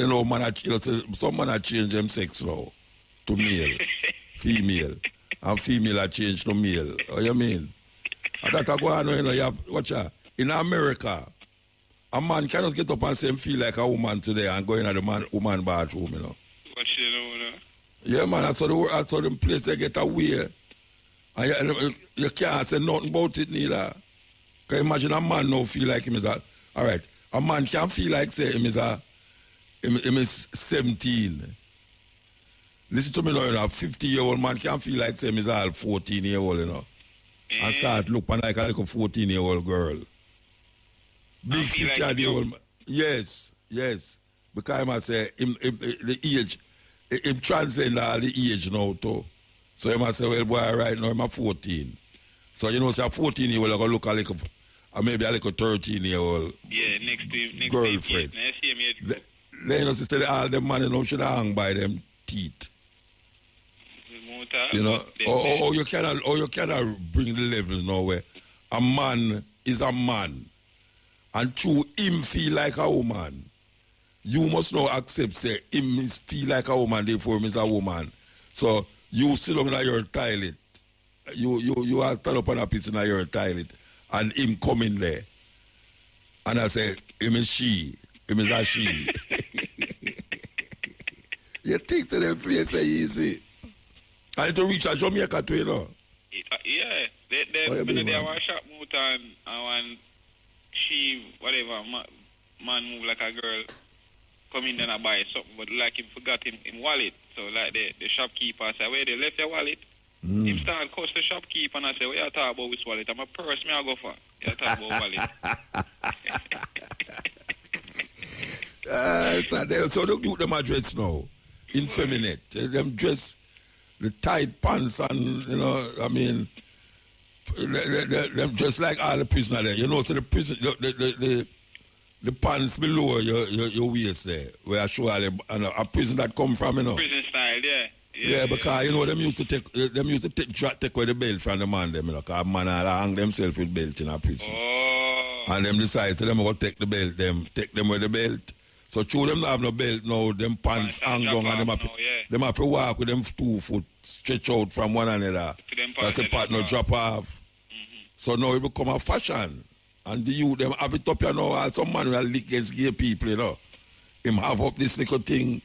S3: man change them sex now to male, female, and female are changed to male. What you mean? And that go on, you know, you have, watch out. In America, a man cannot get up and say feel like a woman today and go in at the woman bathroom, you know.
S9: What you know?
S3: Yeah, man, I saw the place they get away. And you can't say nothing about it neither. Can you imagine a man now feel like him is a... All right, a man can feel like, say, him is 17. Listen to me now, you know, a 50-year-old man can feel like, say, him is a 14-year-old, you know. And start looking like a little 14-year-old girl. Big 50-year-old man. Yes. Because I say, the age... It transcends all the age now too. So you must say, well, boy, right now I'm 14. So you know, say a 14-year-old going to look a little, or maybe a little 13-year-old
S9: next
S3: girlfriend. Then you know, say all them man, you know, should hang by them teeth. You know, or you cannot bring the level now where a man is a man, and through him feel like a woman. You must now accept, say, him feel like a woman, therefore him is a woman. So you sit down in your toilet. You are stand up on a piece in your toilet, and him come in there. And I say, him is she. Him is a she. You think to them place say easy. And to reach a Jamaica too, you know.
S9: Yeah. They have a shop motor and one she, whatever, man move like a girl. Come in and I buy something, but like him forgot him wallet. So like the shopkeeper say, where they left your wallet? Him start cuss the shopkeeper and I say, what you talk about this wallet? I'm a purse me I go for. You talk about wallet.
S3: So don't do them a dress now. Infeminate. Them dress the tight pants and, you know, I mean, them dress like all the prisoners there. You know, so the prison, the pants below your waist there, where I show all them, a prison that come from, you know.
S9: Prison style, yeah.
S3: Yeah, because you know them used to take away the belt from the man them, you know, because man hang themselves with belt in a prison.
S9: Oh.
S3: And them decide to them go take the belt, take them with the belt. So through them not have no belt now, them pants hang down and them have to walk with them 2 foot stretch out from one another. That's the part no drop off. So now it become a fashion. And the youth, them have it up, you know, and some man will lick against gay people, you know. Him have up this little thing.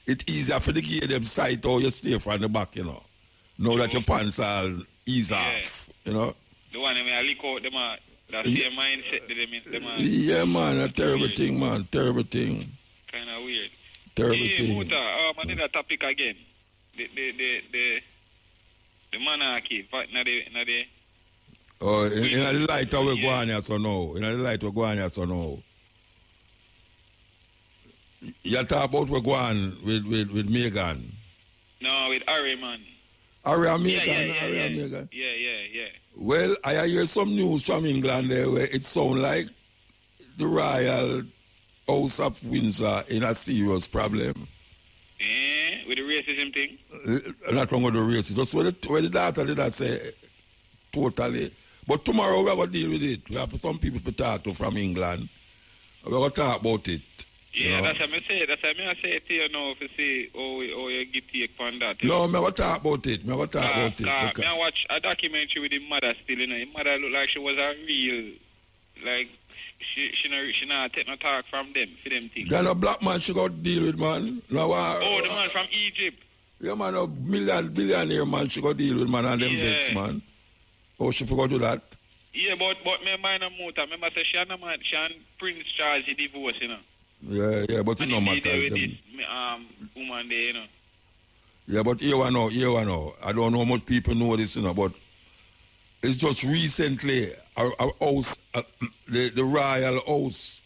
S3: It's easier for the gay them sight or you stay from the back, you know. Now that your pants are ease off, you know.
S9: The one that lick out, them are, that's their mindset.
S3: Yeah, man, a terrible thing, man, terrible thing.
S9: Kind of weird.
S3: Terrible thing.
S9: Muta, I need a topic again. The monarchy,
S3: Oh, in the light of we go on here, so no. In the light we go on here, so no. You talk about we go on with Megan.
S9: No, with Harry, man.
S3: Harry and Megan?
S9: Yeah.
S3: Well, I hear some news from England there where it sounds like the Royal House of Windsor in a serious problem.
S9: With the racism thing?
S3: Not wrong with the racism. Just where the daughter did I say totally. But tomorrow we're going to deal with it. We have some people to talk to from England. We're going to talk about it.
S9: Yeah, that's what I say. That's what I say to you now, if you see, oh, you get take on that.
S3: No, I'm going to talk about it.
S9: I watch a documentary with his mother still, you know. His mother looked like she was a real, like, she not take no talk from them for them things.
S3: Then a black man she got deal with, man. No,
S9: the man from Egypt.
S3: Yeah, man, a billionaire man she got deal with, man, and them vex, man. Oh, she forgot to do that.
S9: Yeah, but me mind a motor. Remember, say she and Prince Charles he divorce, you know.
S3: Yeah, but
S9: and
S3: no matter.
S9: With this woman there, you know.
S3: Yeah, but here I know. I don't know how much people know this, you know, but it's just recently our house, the royal house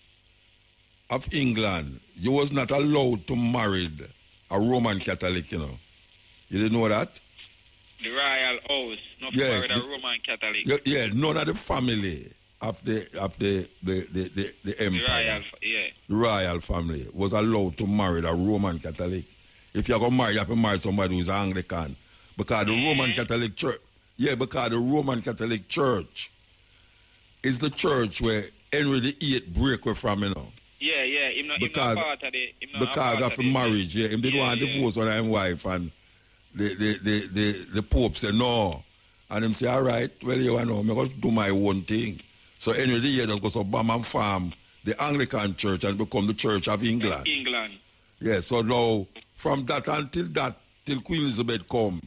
S3: of England, you was not allowed to marry a Roman Catholic, you know. You didn't know that?
S9: The royal house, not married a Roman Catholic.
S3: Yeah, none of the family of the empire. The royal family was allowed to marry a Roman Catholic. If you're gonna marry, you have to marry somebody who's Anglican. Because the Roman Catholic Church, because the Roman Catholic Church is the church where Henry VIII break away from, you know.
S9: Yeah, him not part of the...
S3: Because of the marriage, him didn't want to divorce on his wife, and the Pope said no. And him say, all right, well, you know, I'm going to do my own thing. So Henry VIII just goes to Bam and farm the Anglican Church and become the Church of England. Yeah, so now, from that until till Queen Elizabeth come,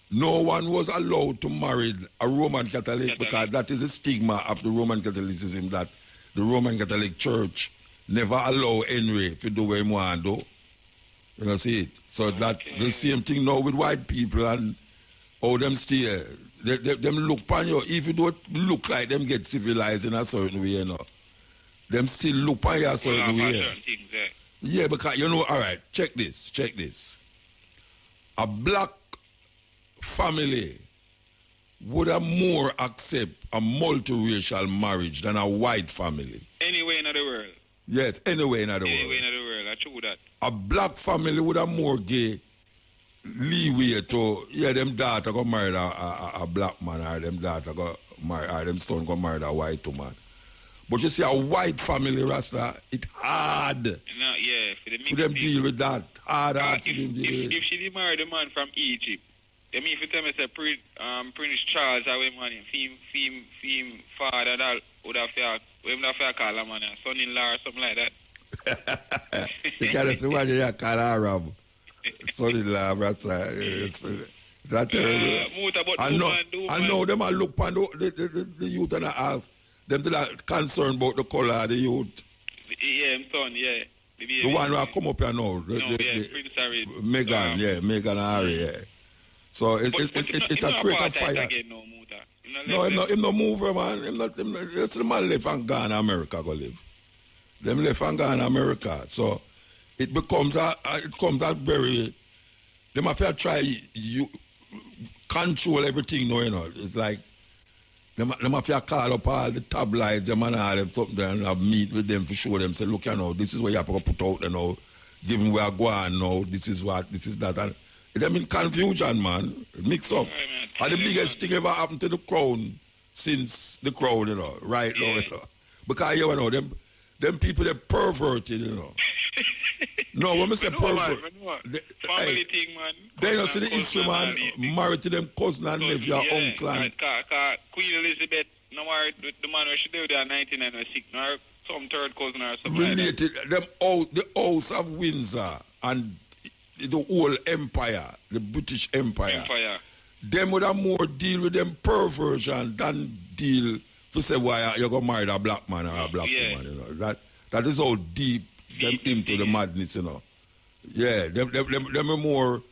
S3: no one was allowed to marry a Roman Catholic because that is a stigma of the Roman Catholicism, that the Roman Catholic Church never allow Henry to do what he want to do. You know, see it? So that the same thing now with white people and how them stay. Them look upon you, if you don't look like them get civilized in a certain way, you know. Them still look upon you a certain way. Yeah, because, you know, all right, check this. A black family would have more accept a multiracial marriage than a white family.
S9: Anywhere in the world.
S3: Yes, anywhere in the world.
S9: Anywhere in the world, I true that.
S3: A black family would have more gay leeway to, them daughter go marry a black man, or them daughter go marry, or them son go marry a white woman. But you see, a white family, Rasta, it's hard.
S9: No,
S3: for them deal with that. Hard for them deal with it.
S9: If she did marry the man from Egypt, I mean, if you tell me, say, Prince Charles, I went money, film father, that would have to call a man, son-in-law or something like that.
S3: You can't see what you call Arab. Son-in-law, Rasta. That's terrible. I know them, I look upon the youth and I ask. Them that are concerned about the color of the youth.
S9: Yeah, I'm son, yeah.
S3: The one who come up here now.
S9: Prince Harry.
S3: Meghan, Meghan and Harry, yeah. So it's a greater fire. No, him no move, man. It's the man left and gone to America go live. Them left and gone to America. So it becomes a very, them have to try you control everything now, you know. It's like them have to call up all the tabloids, them and all them something and have meet with them to show them, say, look, you know, this is what you have to put out, you know, give them where I go on now, this is that. And them in confusion, man. Mix up. And the biggest thing ever happened to the crown since the crown, you know, right now, you know. Because, you know, them people, they're perverted, you know. No, when I say pervert,
S9: family thing, man.
S3: They don't see the issue, man. Married to them cousin and nephew, uncle.
S9: Queen Elizabeth, no married the man who she did there in 1996, no, some third cousin or something.
S3: Related,
S9: like
S3: the House of Windsor and the whole empire, the British Empire. Them would have more deal with them perversion than deal to say why you're going to marry a black man or a black woman, you know. That is how deep them into the madness, you know. Yeah, them are more,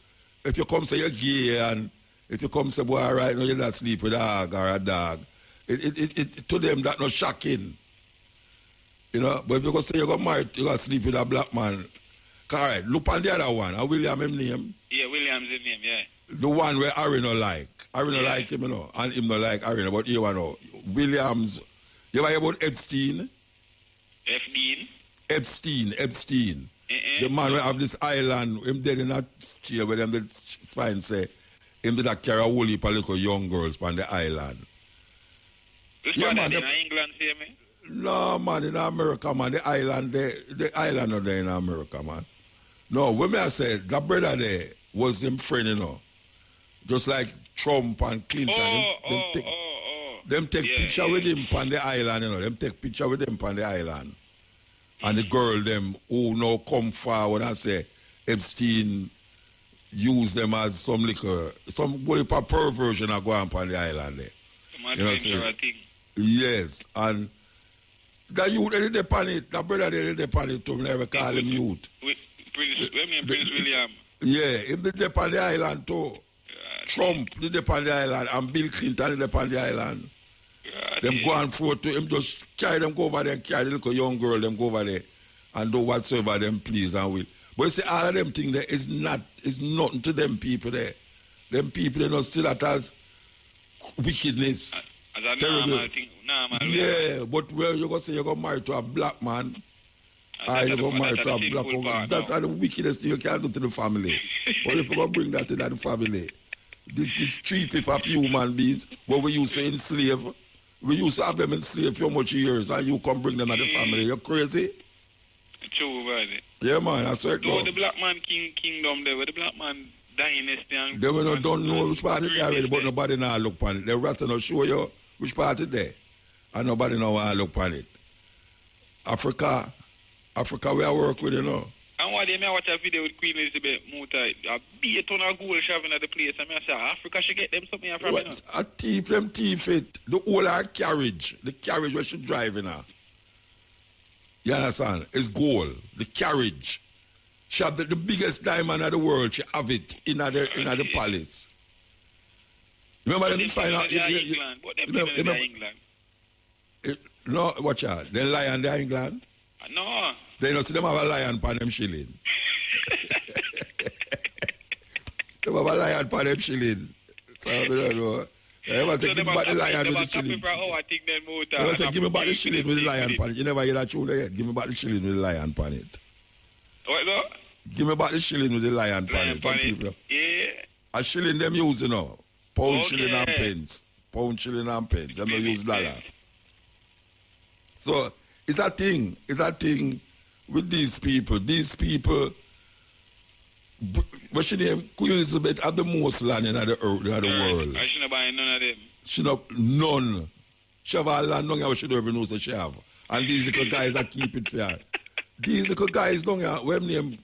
S3: if you come say you're gay and if you come say, boy, all right, no, you're not sleep with a dog or a dog, it to them that not shocking. You know, but if you go say you're going to marry, you're going to sleep with a black man. All right, look on the other one. William him name?
S9: Yeah, William's his name, yeah.
S3: The one where Harry no like. Harry no like him, you know. And him no like Harry, but you know. Williams, you ever hear about Epstein? Epstein. The man who have this island, him dead in that chair where them find say, him did that carry a whole heap of little young girls on the island.
S9: This man in England, see me?
S3: No, man, in America, man. The island are there in America, man. No, when I said that brother there was him friend, you know. Just like Trump and Clinton. Them take picture with him on the island, you know. Them take picture with him on the island. And the girl, them who now come forward and say, Epstein use them as some liquor, some perversion are going on the island there. You know, say, yes, and the youth they depend it, the brother they depend it to never call him youth.
S9: Prince William.
S3: Yeah, him they depend the island too. Trump they depend the island and Bill Clinton they depend the island. Them go and forth to him, just carry them go over there and carry the little young girl, them go over there and do whatsoever them please and will. But you see, all of them things there is nothing to them people there. Them people, they don't see that as wickedness.
S9: As a normal thing,
S3: yeah, but where you going to say you're going to marry to a black man, or you're going to marry to a black woman, that's the wickedest thing you can do to the family. But if you're going to bring that into the family, this treaty of human beings, what we used to enslave, we used to have them enslaved for much years, and you come bring them to the family. You're crazy?
S9: True, buddy.
S3: Yeah, man, that's right.
S9: Though the black man kingdom there, where the black man dynasty and...
S3: They will don't know which part it already, but nobody now look on it. They rather not show you which part it there. And nobody now want to look on it. Africa, we are work with, you know.
S9: And one day I watch a video with Queen Elizabeth Mutai, a big ton of gold shoving at the place, and I say, Africa should get them something from it.
S3: A thief, them thief it. The whole our carriage, the carriage we should drive in her. You understand? It's gold. The carriage. She have the biggest diamond of the world. She have it in the palace. Remember them find out...
S9: England.
S3: No, watch out. They lion there in England?
S9: No.
S3: They don't see them have a lion for them shilling. They have a lion for them shilling. So I don't know. They must say, give me back the lion with the shilling. They must say, give me back the shilling with the lion on it. You never hear that tune yet? Give me back the shilling with the lion on it.
S9: What no?
S3: Give me back the shilling with the lion on it. Some people. Yeah. A shilling them use, you know. Pound, shilling and pence. Pound, shilling and pence. Them don't use dollar. So, it's a thing with these people. These people, what's your name? Queen Elizabeth have the most land in the world.
S9: I shouldn't buy none of them.
S3: She not none. She have a land down here she don't even know so she have. And these little guys that keep it fair. These little guys down here, what name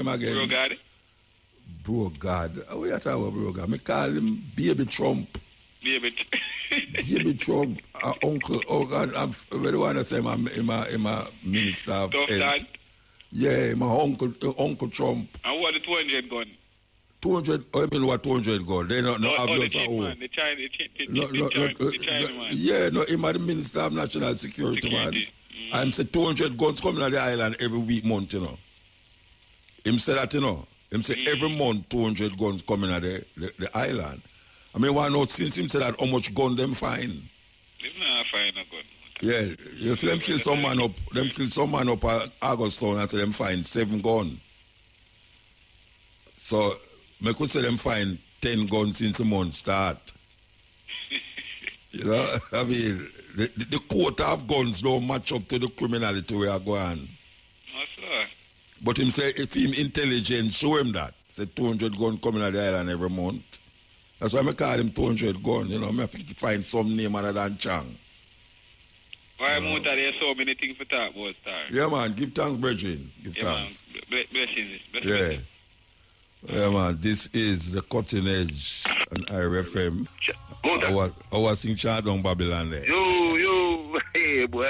S3: again? Bro God. What you talking about, Bro God? I call him Baby Trump. Baby Trump, uncle. Oh God, I'm very want to say my minister of health. Yeah, my uncle Trump.
S9: And what the 200 gun?
S3: 200. I mean, what 200 gun? They don't have just a
S9: man. The China man.
S3: Yeah, no, him the minister of national security. Man. I'm say 200 guns coming on the island every week, month. You know. Him say that, you know. Him say every month 200 guns coming on the island. I mean, why not since him said that how much gun them find?
S9: Them not find a gun.
S3: Yeah, you see them kill some man up. Them kill some man up at Augusttown and them find 7 guns. So, I could say them find 10 guns since the month start. You know, I mean, the quota of guns don't match up to the criminality we are going.
S9: No, sir.
S3: But him say if him intelligent, show him that. Say 200 guns coming at the island every month. That's why I call him 200 gun, you know. I have to find some name other than Chang.
S9: Why Muta, there's so many things for talk about, Star.
S3: Yeah, man. Give thanks, brethren. Give thanks.
S9: Man. Blessings.
S3: Yeah. Yeah, man. This is the Cutting Edge on IRFM. I was sing chant on Babylon there.
S10: You, hey, boy,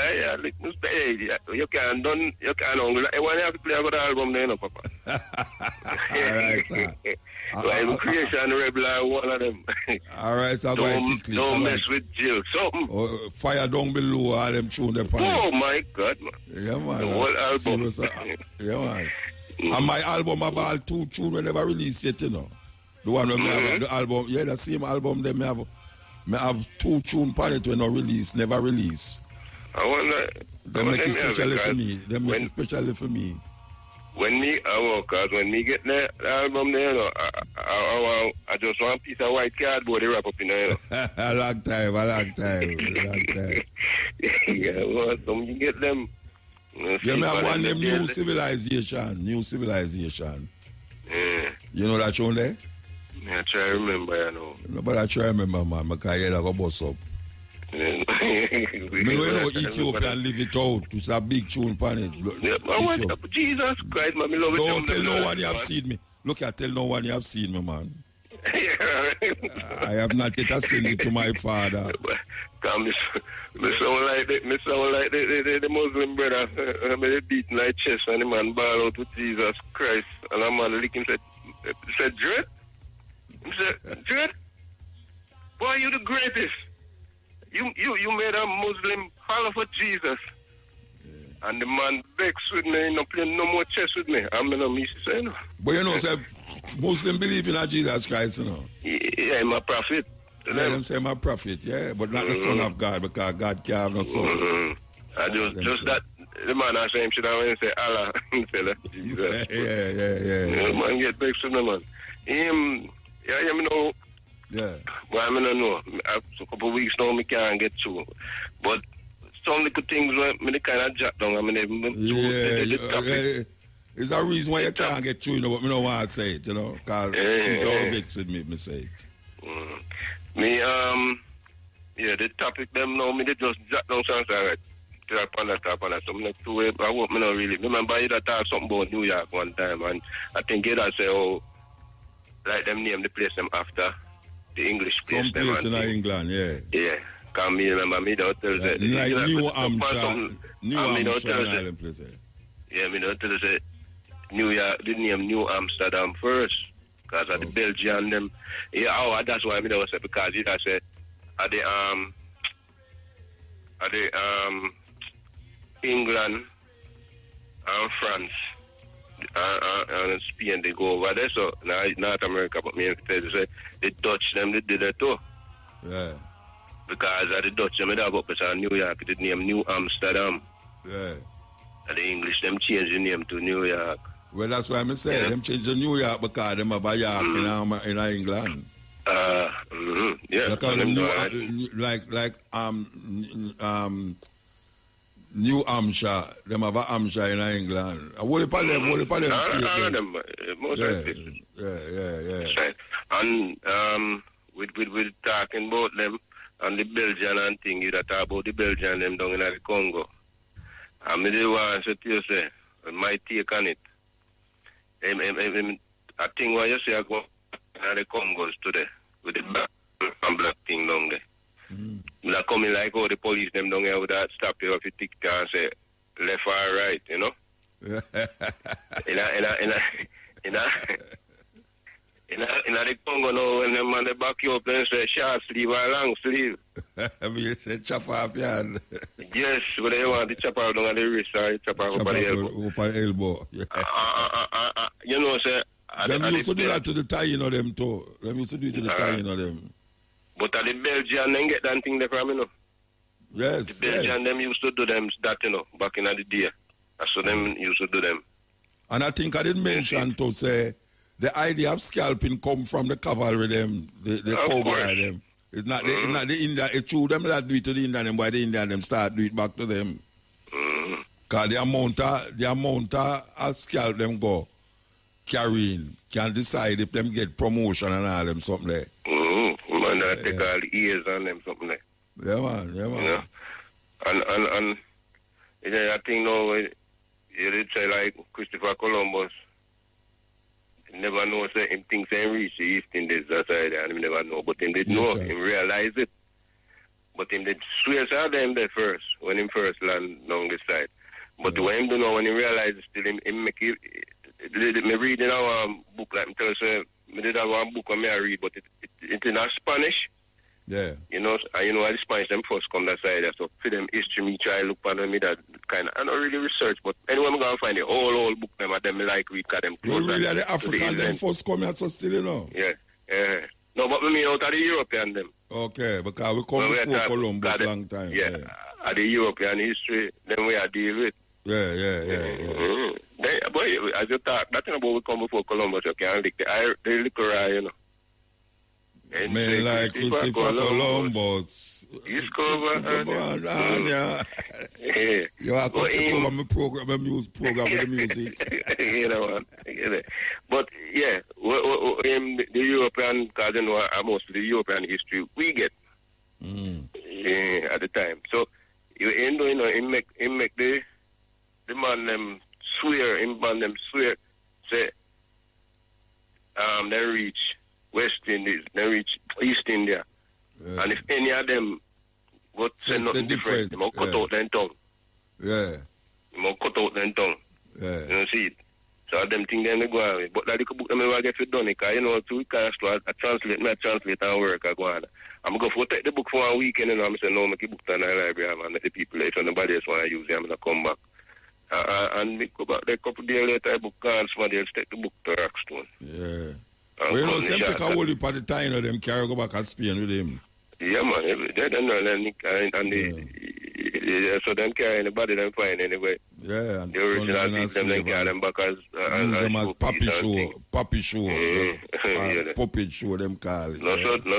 S10: you can't only. I want to have to play a good album there, no, Papa.
S3: All right, sir.
S10: I'm Creation Rebel and one of them.
S3: All right,
S10: don't mess with Jill. Something.
S3: Fire down below, all them tune the pan.
S10: Oh, my God, man.
S3: Yeah, man.
S10: The whole album.
S3: Yeah, man. And my album have all 2 tunes we never released yet, you know. The one where I have the album, yeah, the same album, them I have 2 tunes on it when not released, never released.
S10: I wonder.
S3: They make it especially for me. They make it especially for me.
S10: When me when me get the album there, you know, I just want a piece of white cardboard to wrap up in there. You know.
S3: a long time.
S10: Yeah, well, some you get them.
S3: Yeah, me have one name New Civilization.
S10: Yeah.
S3: You know that tune there?
S10: I try to remember, you know.
S3: No, but I try to remember, man, because I go bust up.
S10: You
S3: know, Ethiopia live it out. It's a big tune pan it.
S10: Yeah, but Jesus Christ, man, I love it.
S3: Don't tell no one you have seen me. Look, I tell no one you have seen me, man. I have not yet sent it to my father.
S10: Me sound like the Muslim brother. They beat my chest and the man ball out with Jesus Christ. And the man lick him said, Dread? He said, Dread? Boy, you the greatest. You made a Muslim holler for Jesus. Yeah. And the man vexed with me, no playing no more chess with me. I'm not miss say no.
S3: But you know, say Muslim believe in Jesus Christ, you know.
S10: Yeah, I'm a prophet.
S3: Yeah, them say I'm a prophet, yeah, but not the son of God, because God can't have no son.
S10: I just that the man I say him should have say Allah instead of Jesus.
S3: Yeah.
S10: The man get vexed with me, man. You know.
S3: Yeah.
S10: Well, I don't know. A couple of weeks now, I can't get through. But some little things, I kind of jot down.
S3: It's a reason why you can't get through, you know, but I don't want to say it, you know, because it's all mixed with me say it.
S10: The topic, them now, me they just jot down something, right? Top on that. So I'm not too, I won't not really. Remember, you talk something about New York one time, and I think you say, oh, like them name the place them after. The English place.
S3: Some place in England, yeah.
S10: Yeah. Can me remember me don't tell that.
S3: Like New Hampshire. New Hampshire island place.
S10: Yeah, me don't tell that New York, the name New Amsterdam first. Because of the Belgian them. Yeah, that's why me don't say, because it I say at the England and France and Spain, they go over there. So now North America, but me say the Dutch them they did it too.
S3: Yeah.
S10: Because the Dutch them they have up to New York, they name New Amsterdam.
S3: Yeah.
S10: And the English them change the name to New York.
S3: Well, that's why I say them change to New York because them have a York in England.
S10: Yeah.
S3: Because them New Hampshire, them have a Hampshire in England. What about them?
S10: All of them, most likely.
S3: Yeah.
S10: And with talking about them and the Belgian and thing, you talk about the Belgian them down in the Congo. I mean, they want to tell you, say, my take on it. I think what you say, I go to the Congos today with the black and black thing down there. Not coming like the police them down here would that stop you if you take and say left or right, you know? In the Congo now when them man they back you up and say short sleeve or long sleeve.
S3: I mean you say chop off your hand.
S10: Yes, whether you want to chop off down the wrist or chop off over the elbow.
S3: Over the elbow. Yeah.
S10: You know, say
S3: them used to do that to the tie, you know them too. Them used to do it to the tie, you know them.
S10: But at the Belgian, then get that thing there from, you know.
S3: Yes.
S10: The Belgian, them used to do them that, you know, back in the day. So them used to do them.
S3: And I think I didn't mention to say the idea of scalping come from the cavalry, them, the cowboy, them. It's not the Indian. It's true them that do it to the Indian, them, why the Indian them start do it back to them. Because the amount of scalp them go carrying can decide if them get promotion and all them something there.
S10: Man, that take all the ears on them something there.
S3: Yeah, man.
S10: You know? And I think now, you did say like Christopher Columbus, never know certain things ain't reach the East Indies, that's why I never know. But him did know, him realize it. But him did swear to them there first, when him first land down this side. But when him don't know, when he realize it, still him make it, me read in our book, like me tell you, I did have one book on me I read, but it's in Spanish.
S3: Yeah.
S10: You know, and you know, the Spanish them first come that side. So for them history, me try look on me that kind of, I don't really research, but anyway, I'm going to find the whole book them and them like read, because them closer.
S3: Really, the African them first come here, so still, you know?
S10: Yeah. No, but we mean out of the European them.
S3: Okay, because we come before Columbus long time.
S10: Yeah. At the European history, then we are deal with.
S3: Yeah.
S10: But as you talk, nothing about we come before Columbus, you can't lick the liquor, you know.
S3: Men like Christopher Columbus.
S10: Discover.
S3: Yeah. You are going to over my program, my music program with the music.
S10: You know what? But yeah, in the European, because you know, most of the European history we get at the time. So you end, you know, in make the man them swear, say they reach West Indies, they reach East India. And if any of them go say nothing different, they must cut out their tongue.
S3: Yeah.
S10: They must cut out their tongue.
S3: Yeah.
S10: You know, see it. So them things then they go away. But like the book them never get it done, because you know, to I translate and work I go on. I'm going to take the book for a weekend and I'm saying, no, make the book to the library and let the people, if nobody else want to use it, I'm going to come back. And we go back there a couple of days later, I book and somebody else take the book to Rockstone.
S3: Yeah. Well, you know, some take a whole heap of the time of them carry go back and Spain with him.
S10: Yeah, man. They don't know. So them carry anybody them find anyway.
S3: Yeah.
S10: The original people, them carry them back as
S3: them as puppy show. Puppet show, them call it.
S10: No,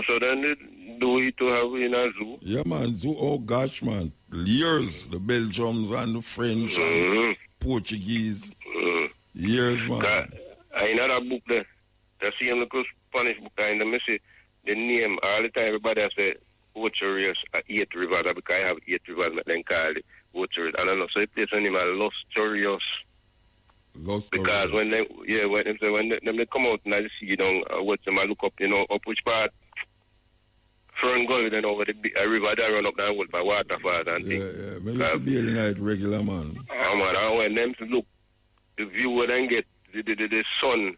S10: so then they do it to have in a zoo.
S3: Yeah, man. Zoo, oh gosh, man. Years. The Belgians and the French and Portuguese. Years, man.
S10: I know that book there. The same little Spanish book, and I see the name all the time. Everybody say Ocherius, 8 rivers, because I have 8 rivers, then call it Ocherius. I don't know. So it plays an name Los Chorios. Because when they come out and I see them, watch them, I look up, you know, up which part. Fern Gully, then over the river, they run up that wood by waterfall and things.
S3: Yeah. Man, you should be the night regular, man.
S10: Man, and when them look, the view would then get the sun.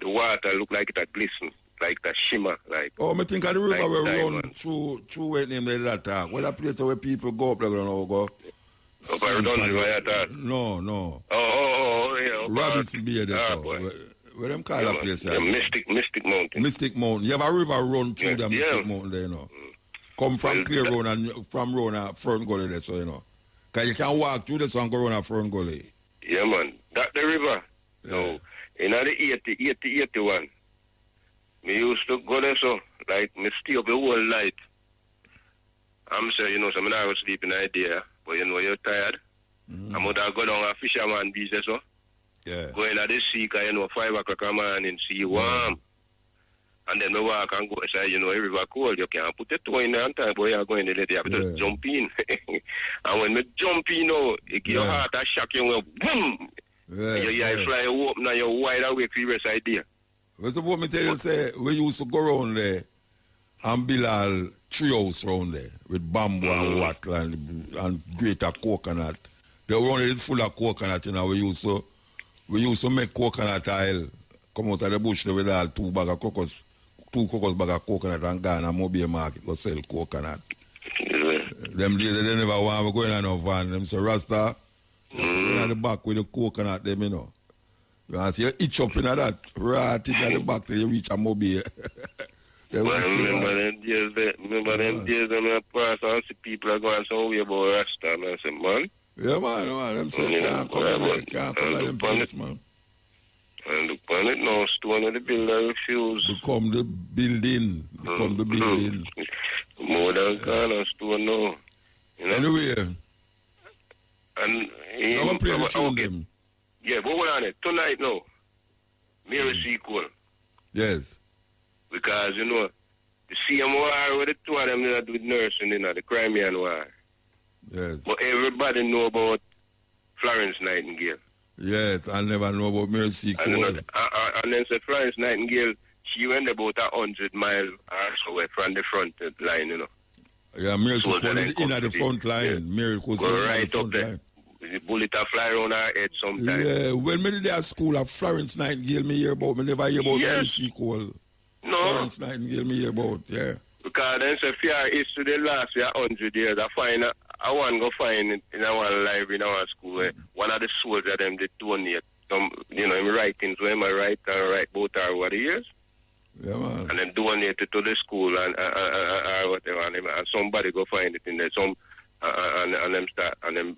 S10: The water look like it glisten, like that shimmer, like.
S3: Oh, I think of the river will run through what name they that talk. Well, that place where people go up there and go.
S10: Up by Redon River, that.
S3: No.
S10: Oh, yeah.
S3: Robinson Bay, there. Where them call that place?
S10: Yeah, Mystic Mountain.
S3: Mystic Mountain. You have a river run through the Mystic Mountain there, you know. Come from Clear Road and from Rona, Fern Gully there, so you know. Because you can walk through this and go around Fern Gully.
S10: Yeah, man. That the river. Yeah. No. In the 81, me used to go there so, like, me stay up the whole night. I'm saying, you know, so I was sleeping the idea, but you know, you're tired. I'm going to go down a fisherman beach there, so.
S3: Yeah.
S10: Go in the sea, because, you know, 5 o'clock a man and sea warm. And then me walk and go inside, you know, every river cold. You can't put your toe in there and time, boy, you're going to let you just jump in. And when me jump in, you know, it give your heart a shock, you know, boom! You fly open and you're wide awake for the rest idea.
S3: Well, suppose me tell you, say, we used to go around there and build a tree house around there with bamboo and wattle and greater coconut. They were only full of coconut, you know. We used to make coconut oil. Come out of the bush there with all 2 bags of cocos, 2 cocos bag of coconut and go and mobile market go sell coconut. Them days they never want to go in no van. Them say, Rasta, in the back with the coconut, them, you know. You see you itch up in that, right in the back till you reach a mobile.
S10: Remember them days, I pass and see people are going somewhere about Rasta, and I say, man.
S3: Yeah, man, them say, can't come to them place, man.
S10: And look on it now, stone of the builder refuse.
S3: Become the building.
S10: More than corner stone now. You know?
S3: Anyway.
S10: And
S3: I'm going to play the tune them.
S10: Yeah, but hold on it. Tonight now, Mary sequel.
S3: Yes.
S10: Because, you know, the same war with the 2 of them that with nursing, you know, the Crimean War.
S3: Yes.
S10: But everybody know about Florence Nightingale.
S3: Yes, I never know about Mary sequel.
S10: And then say Florence Nightingale, she went about 100 miles or so away from the front line, you know.
S3: Yeah, Mary sequel in at the front line.
S10: Yeah.
S3: Mary goes
S10: right
S3: the front
S10: up there.
S3: line.
S10: The bullet a fly around her head sometimes.
S3: Yeah, when me did at school of Florence Nightingale, me hear about, me never hear about Mary sequel.
S10: No.
S3: Florence Nightingale, me hear about, yeah.
S10: Because then say fear is to the last 100 years. I want to find it in our library, in our school, where one of the soldiers them they donate some, you know, him writings where I write both our over the years.
S3: Yeah, man.
S10: And then donate it to the school and whatever, and somebody go find it in there. Some and them start and then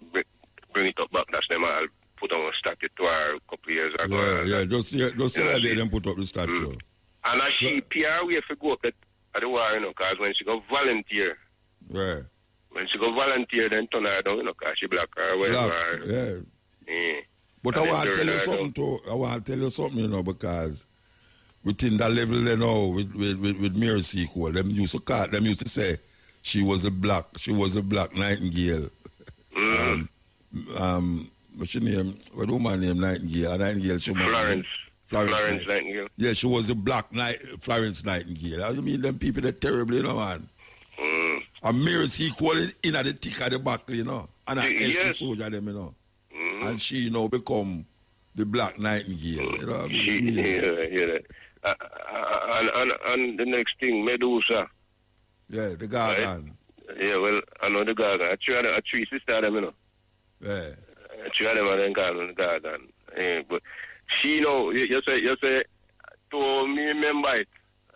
S10: bring it up back. That's them. I'll put on a statue to our couple years ago.
S3: Yeah. Just say that they them put up the statue.
S10: And a sheep here, we have to go up at the war, you know, because when she go volunteer,
S3: Right.
S10: when she go volunteer, then turn her down, you know, because she black or whatever.
S3: Yeah.
S10: Yeah.
S3: But I want to tell you something too. I want to tell you something, you know, because within that level, you know, with Mary Sequel, them used to say she was a black nightingale. What's your name? What woman named Nightingale? Nightingale.
S10: Florence Nightingale.
S3: Yeah, she was the Florence Nightingale. I mean, them people are terrible, you know, man. And Mary Sequel in at the thick of the back, you know, and I the soldier them, you know. And she, you know, become the Black Nightingale. You know what I mean?
S10: And the next thing, Medusa.
S3: Yeah, the Gargan.
S10: Right? Yeah, well, I know the Gargan. I three sisters them, you know.
S3: Yeah.
S10: Three of them are then called the Gargan. Yeah, but she, you know, you say, to me remember it.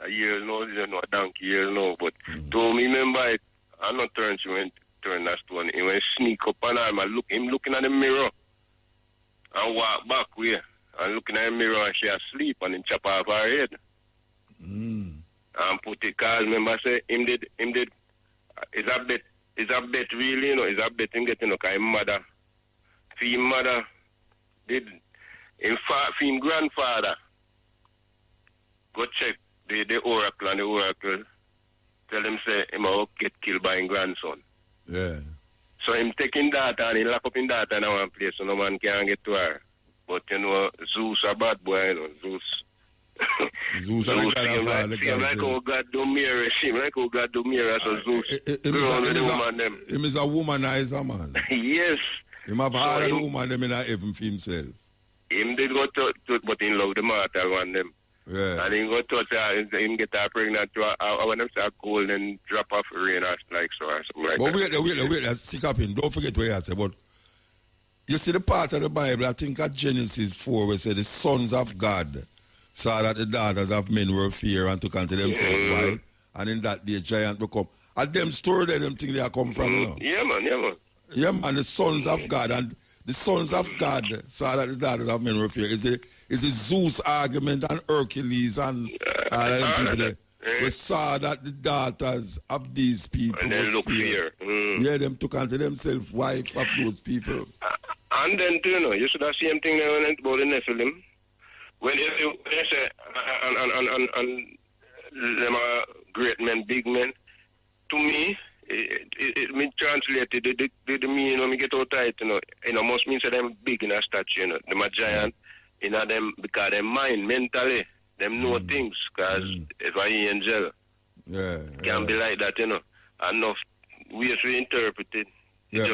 S10: A year, you know, a donkey year, no, but to me remember it. I'm not turn she went turn that stone. He went sneak up on her, man, looking at the mirror. And walk back way and looking at the mirror and she asleep and him chop off her head. And put it, cause remember say him did it's a bet really, you know, it's a bet him getting no kind mother. For him mother did for him grandfather go check the oracle and the oracle tell him say him will get killed by his grandson.
S3: Yeah.
S10: So him taking that and he lock up in that in one place so no man can get to her. But you know, Zeus a bad boy, you know, Zeus.
S3: Zeus
S10: seem like how God do mirror, seem like how God do mirror, so Zeus.
S3: Him is a womanizer, man.
S10: Yes.
S3: Him have all the woman them in heaven for himself.
S10: Him did go to but he love the mortal one them.
S3: Yeah.
S10: And he go touch her, him get her pregnant to her, when them say gold and drop off rain or like so or something like
S3: but
S10: that.
S3: But wait, stick up in. Don't forget what I said. But you see the part of the Bible, I think at Genesis 4, where it said the sons of God saw that the daughters of men were fear and took unto themselves wild. And in that day, giant become. And them story there, them think they are come from, you know.
S10: Yeah, man.
S3: Yeah, man, the sons of God. And the sons of God saw that the daughters of men were fear. Is a Zeus argument and Hercules and all them people there. We saw that the daughters of these people
S10: and they look fear.
S3: Yeah, them took unto themselves wife of those people.
S10: And then, you know, you should have same thing there when about the Nephilim. When you say, and them are great men, big men, to me, it means translated, the meaning when we get out tight, you know, must mean say them big in a stature, you know, them a giant, you know, them, because them mind, mentally, them know things, because if I angel, can be like that, you know, enough ways to interpret it.
S3: Yeah,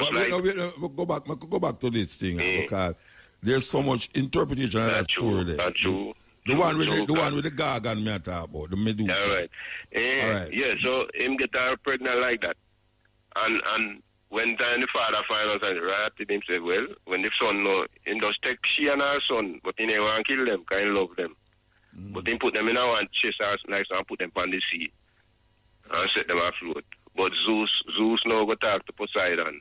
S3: but go back to this thing, because there's so much interpretation of that story there.
S10: That's true.
S3: The one with the Gargan me talk about, the Medusa.
S10: All right. Yeah, so him get her pregnant like that. And when time the father finds out and right, him say, well, when the son know, him just take she and her son, but he never want to kill them, because he love them. But he put them in one chest nice and put them on the sea and set them afloat. But Zeus now go talk to Poseidon.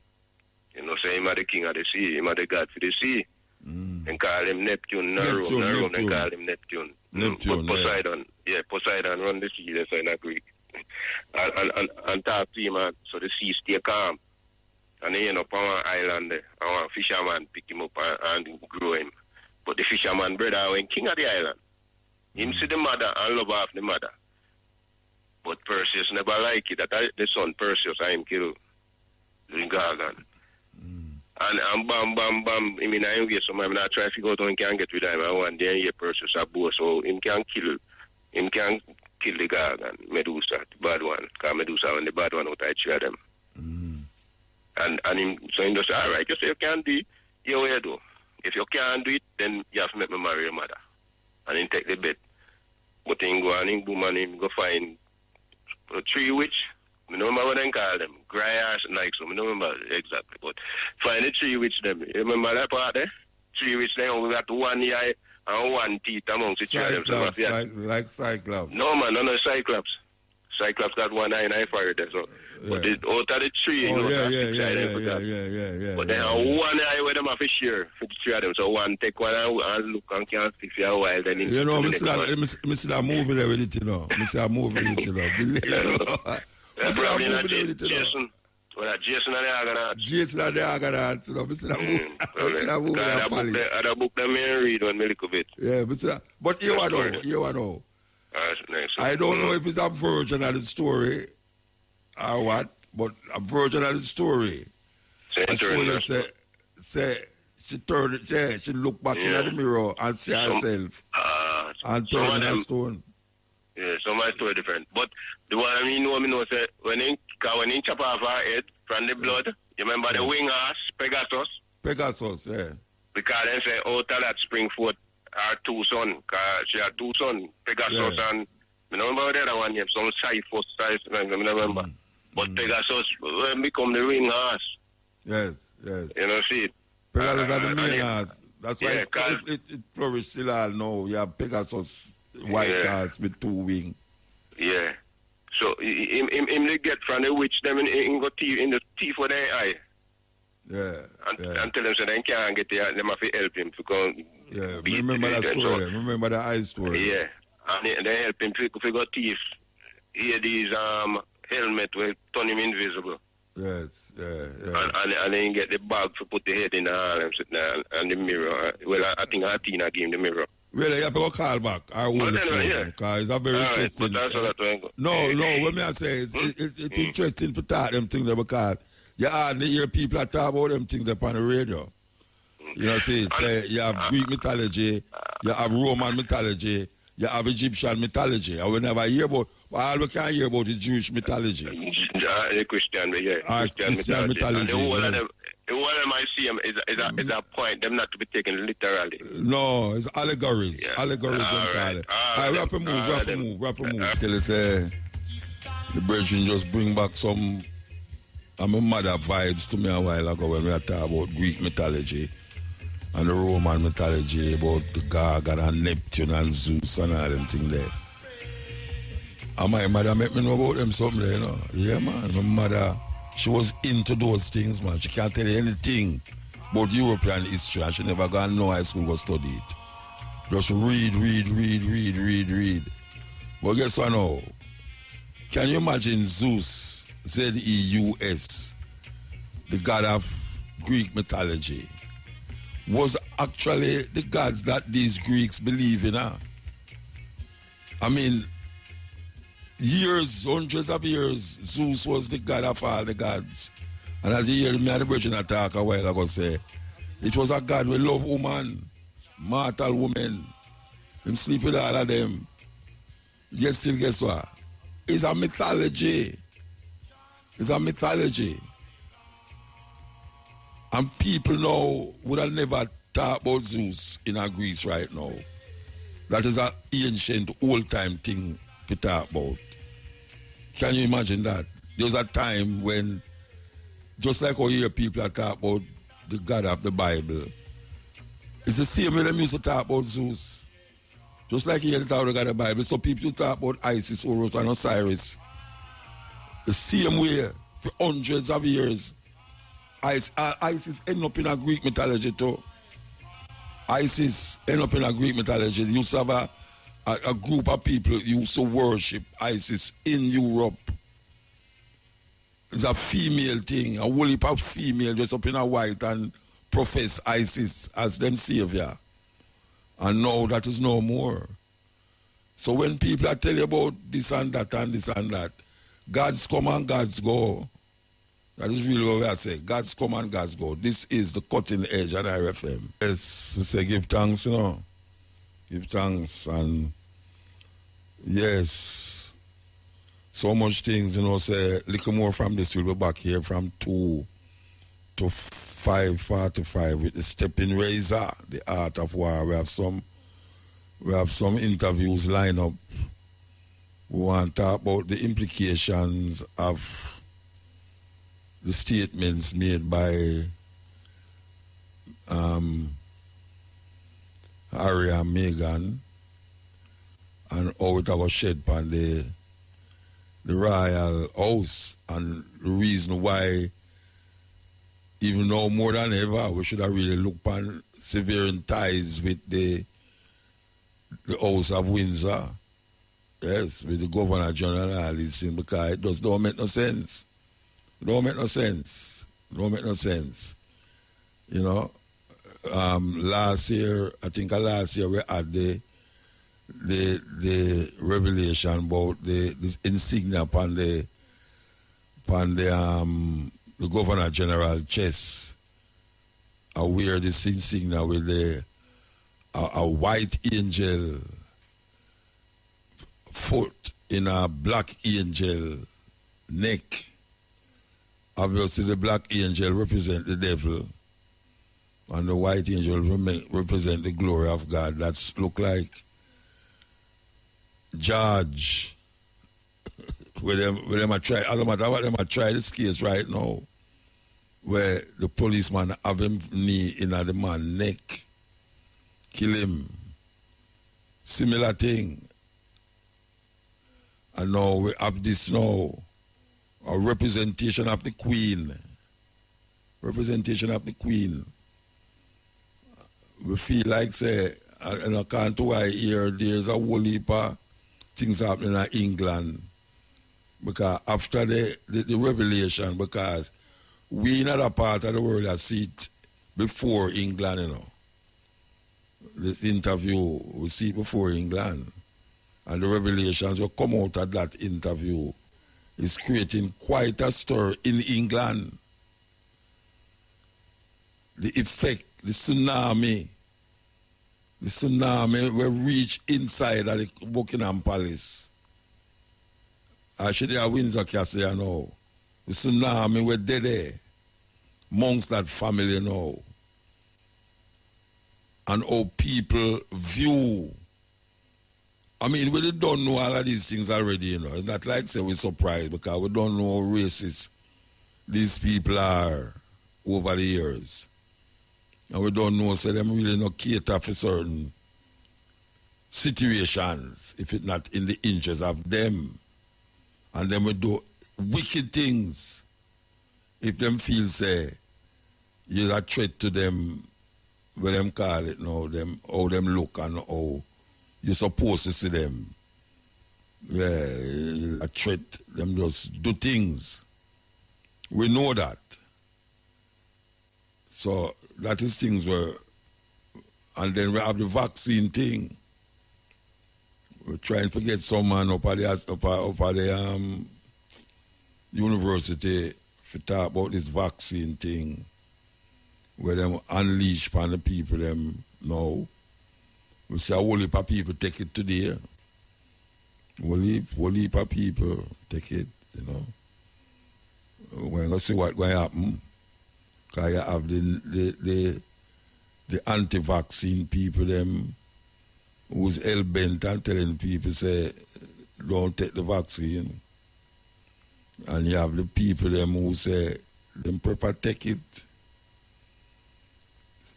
S10: You know, say him are the king of the sea, him are the god for the sea. And call him Neptune, Neptune. They call him Neptune. But Poseidon, Poseidon run the sea, that's in Greek. And talk to him, so the sea stay calm. And he end up on an island there, and one fisherman pick him up and grow him. But the fisherman brother went king of the island. Him see the mother and love off the mother. But Perseus never like it, that the son Perseus I him killed the Gargan. And bam, I mean, I ain't get some, I'm not trying to figure out how he can get with him. I want to hear Perseus a bow, so him can kill the Gargan, Medusa, the bad one. Because Medusa and the bad one out I cheer them. And him, so him just say, all right, you say you can't do it, your way do. If you can't do it, then you have to make me marry your mother. And him take the bet. But him go and him boom and him go find a tree witch. I don't remember what they call them. Grayas and like so. I don't remember exactly. But find the tree witch them. You remember that part there? Tree witch they only got one eye and one teeth amongst the three of them.
S3: Like Cyclops.
S10: No man, no Cyclops. Cyclops got one eye and eye for it. So.
S3: Yeah.
S10: But out of the three, you know,
S3: yeah.
S10: But then one eye where them have to share for the three of them. So one take one and look and can't see for a while. Then
S3: you know, I see that movie there with it, you know. I see that movie with it, you know.
S10: That's probably not Jason. Well, Jason and the Argonauts.
S3: Jason and the Argonauts, you know. I see that movie. I
S10: that book that may read one little bit.
S3: Yeah, but you know. I don't know if it's a version of the story or what, but a version of the story. Say she turned it, she looked back in the mirror and see herself and turned that stone.
S10: Yeah, so my story different. But the one I know say when he chop off her head from the blood, you remember the wing horse, Pegasus?
S3: Pegasus, yeah.
S10: Because they say out of that spring forth her two sons, because she had two sons, Pegasus and I don't remember the other one name, some Cyphus, I don't remember. But Pegasus become the wing horse.
S3: Yes.
S10: You know, see it.
S3: Pegasus are the main horse. That's why it flourished still all now. You have Pegasus white horse with two wings.
S10: Yeah. So him they get from the witch them in got teeth in the teeth for their eye.
S3: Yeah.
S10: And tell them so they can't get there, them have to help him to go.
S3: Yeah, remember that story. So, remember the eye story.
S10: Yeah. And they help him to got teeth. Here these helmet will turn him invisible.
S3: Yes.
S10: And then get the bag to put the head in the arm and the mirror. Well, I think Athena gave him the mirror.
S3: Well, you have to go call back. I will because it's a very interesting. No, what me I say is it's interesting to talk them things because you hardly hear people talk about them things upon the radio. You know, say you have Greek mythology, you have Roman mythology, you have Egyptian mythology. I will never hear about. All we can hear about is Jewish mythology.
S10: The Christian, Christian mythology. And the whole of them I see them is a point, them not to be taken literally.
S3: No, it's allegories.
S10: Yeah.
S3: Allegories. All right, we have to move. Tell us, the brethren just bring back some my mother vibes to me a while ago when we were talking about Greek mythology and the Roman mythology, about the Gargan and Neptune and Zeus and all them things there. And my mother made me know about them something there, you know. Yeah, man. My mother, she was into those things, man. She can't tell you anything about European history, and she never gone no high school to study it. Just read. But guess what now? Can you imagine Zeus, Zeus, the god of Greek mythology, was actually the gods that these Greeks believe in, huh? I mean, years, hundreds of years, Zeus was the god of all the gods. And as you hear me and the Virgin talk a while ago say, it was a god who loved woman, mortal women. Him sleep with all of them. Yet still guess what? It's a mythology. It's a mythology. And people now would have never talked about Zeus in Greece right now. That is an ancient, old-time thing to talk about. Can you imagine that? There was a time when, just like how you hear people talk about the God of the Bible, it's the same way they used to talk about Zeus. Just like you hear the talk about the God of the Bible, so people used to talk about Isis, Horus, and Osiris. The same way for hundreds of years. Isis ended up in a Greek mythology too. Isis ended up in a Greek mythology. You used to have a group of people used to worship Isis in Europe. It's a female thing, a whole heap of female dressed up in a white and profess Isis as them savior. And now that is no more. So when people are telling you about this and that and this and that, God's come and God's go. That is really what I say. God's come and God's go. This is the cutting edge at RFM. Yes, we say give thanks, you know. Give thanks and yes. So much things, you know, say a little more from this. We'll be back here from 2 to 5:45 with the Stepping Razor, the art of war. We have some interviews lined up. We want to talk about the implications of the statements made by Harry and Meghan and how it was shed upon the the royal house, and the reason why, even though more than ever, we should have really looked upon severing ties with the House of Windsor, yes, with the Governor General and all these things, because it just don't make no sense. It don't make no sense. It don't make no sense. You know, last year we had the revelation about the insignia upon the Governor General chest. I wear this insignia with a white angel foot in a black angel neck. Obviously, the black angel represents the devil, and the white angel represent the glory of God. That's look like George. Where them are try, as a matter of fact, them are try this case right now, where the policeman have him knee in the man's neck, kill him. Similar thing. And now we have this now, a representation of the Queen. Representation of the Queen. We feel like, say, and I can't why here, there's a whole heap of things happening in England. Because after the revelation, because we in other part of the world that see it before England, you know. This interview, we see it before England. And the revelations will come out of that interview is creating quite a stir in England. The effect, the tsunami will reach inside of the Buckingham Palace. Actually, at Windsor Castle now. The tsunami were dead there amongst that family now. And how people view. I mean, we don't know all of these things already, you know. It's not like say we're surprised because we don't know how racist these people are over the years. And we don't know, so them really not cater for certain situations if it's not in the interest of them. And then we do wicked things if them feel, say, you're a threat to them, what them call it now, them, how them look and how you're supposed to see them. Yeah, a threat, them just do things. We know that. So that is things where, and then we have the vaccine thing. We're trying to get someone up at the university to talk about this vaccine thing, where them unleash upon the people them now. We see a whole heap of people take it today. Whole heap of people take it, you know. We're going to see what's going to happen. Because you have the anti-vaccine people them who's hell-bent and telling people, say, don't take the vaccine. And you have the people them who say, them prefer take it.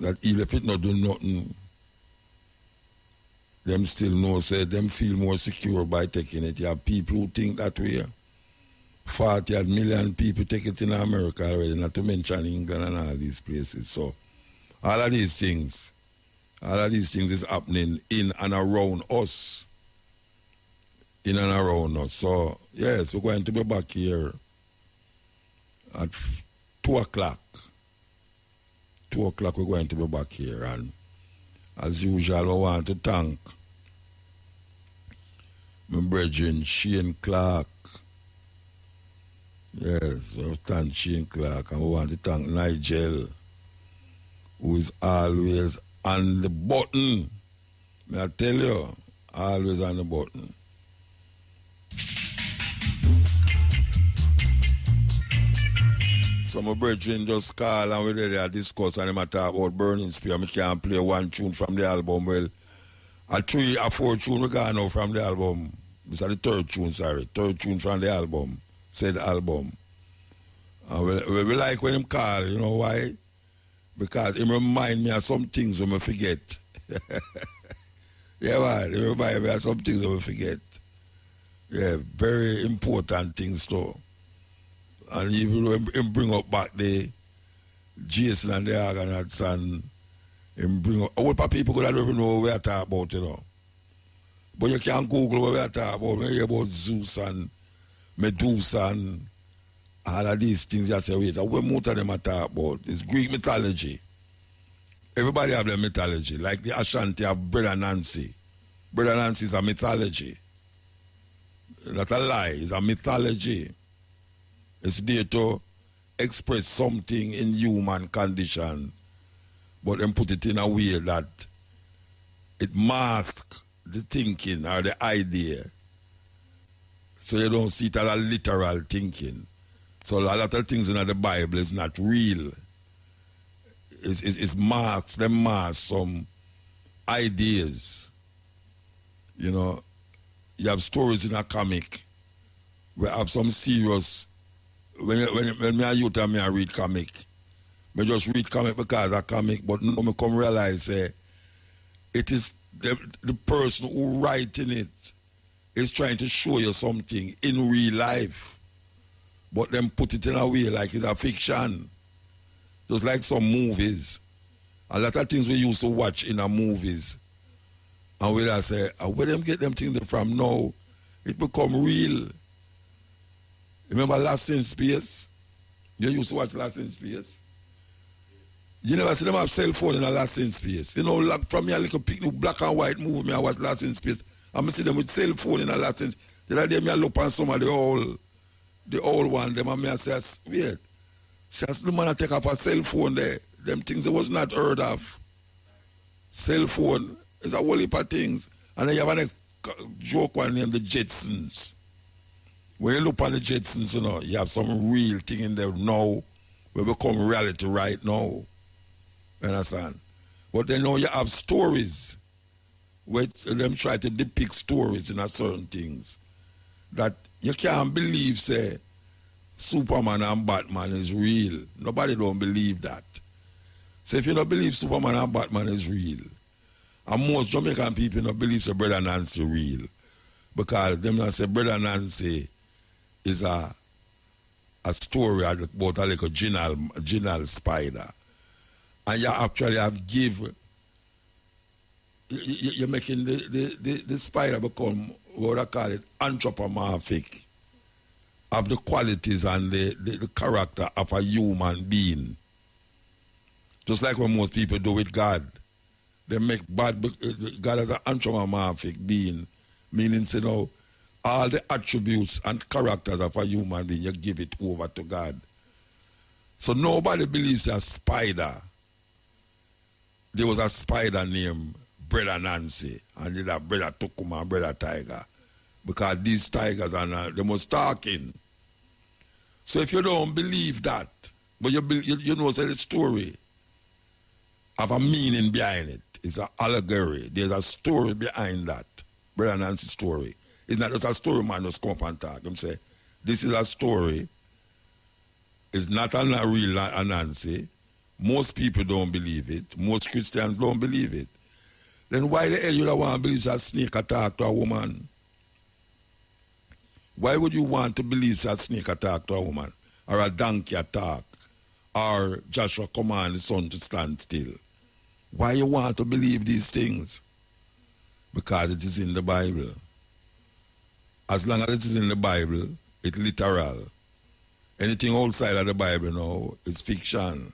S3: That even if it not do nothing, them still know, say, them feel more secure by taking it. You have people who think that way. 40 million people take it in America already, not to mention England and all these places. So, all of these things is happening in and around us. In and around us. So, yes, we're going to be back here at 2 o'clock. 2 o'clock we're going to be back here. And as usual, we want to thank my brethren, Shane Clark. Yes, we thank Shane Clark, and we want to thank Nigel, who is always on the button. May I tell you, always on the button. So my brethren just call and we're there discuss and they talk about Burning Spear. I can't play one tune from the album. Well, a 3 or 4 tune we got now from the album. This is the third tune from the album. Said album. We like when him call, you know why? Because he remind me of some things when I forget. Yeah, man, he remind me of some things when I forget. Yeah, very important things too. And even though him bring up back the Jason and the Argonauts and him bring up, what people could don't even know what we are talking about, you know. But you can Google what we are talking about. When you hear about Zeus and Medusa and all of these things, you say, wait, what most of them are talking about? It's Greek mythology. Everybody have their mythology. Like the Ashanti have Brother Nancy. Brother Nancy is a mythology. Not a lie, it's a mythology. It's there to express something in human condition, but then put it in a way that it masks the thinking or the idea. So you don't see it as a literal thinking. So a lot of things in the Bible is not real. It's masks, them masks some ideas. You know, you have stories in a comic. We have some serious. When me a youth and me a read comic, me just read comic because a comic, but now me come realize it is the person who writing it is trying to show you something in real life, but then put it in a way like it's a fiction. Just like some movies. A lot of things we used to watch in the movies. And we say, where them get them things from now? It become real. Remember Lost in Space? You used to watch Lost in Space? You never see them have cell phone in a Lost in Space. You know, like from me a little picnic black and white movie, me I watch Lost in Space. And I see them with cell phone in a Lost in Space. The other day me I look on some of the old one, them and me I say, wait. Just the man take off a cell phone there. Them things that was not heard of. Cell phone is a whole heap of things. And then you have a next joke one named the Jetsons. When you look on the Jetsons, you know, you have some real thing in there now will become reality right now. You understand? But then now you have stories where them try to depict stories in a certain things that you can't believe, say, Superman and Batman is real. Nobody don't believe that. So if you don't believe Superman and Batman is real, and most Jamaican people don't believe so Brother Nancy real, because them not say Brother Nancy is a story about a little genial spider. And you actually have you're making the spider become what I call it anthropomorphic of the qualities and the character of a human being. Just like what most people do with God. They make God as an anthropomorphic being, meaning, you know, all the attributes and characters of a human being, you give it over to God. So nobody believes a spider. There was a spider named Brother Nancy, and then a Brother Tukuma and Brother Tiger, because these tigers are the most talking. So if you don't believe that, but you know the story have a meaning behind it. It's an allegory. There's a story behind that. Brother Nancy's story. It's not just a story man just come up and talk. I'm say, this is a story. It's not a real Nancy. Most people don't believe it. Most Christians don't believe it. Then why the hell you don't want to believe that snake attack to a woman? Why would you want to believe that snake attack to a woman? Or a donkey attack? Or Joshua command the sun to stand still? Why you want to believe these things? Because it is in the Bible. As long as it is in the Bible, it's literal. Anything outside of the Bible now is fiction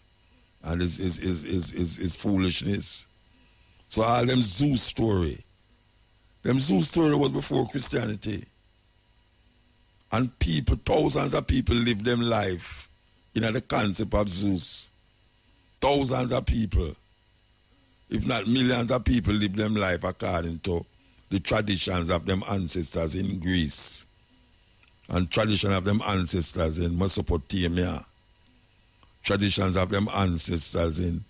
S3: and is foolishness. So all them Zeus story was before Christianity. And people, thousands of people live them life in the concept of Zeus. Thousands of people, if not millions of people, live them life according to the traditions of them ancestors in Greece and tradition of them ancestors in Mesopotamia, traditions of them ancestors in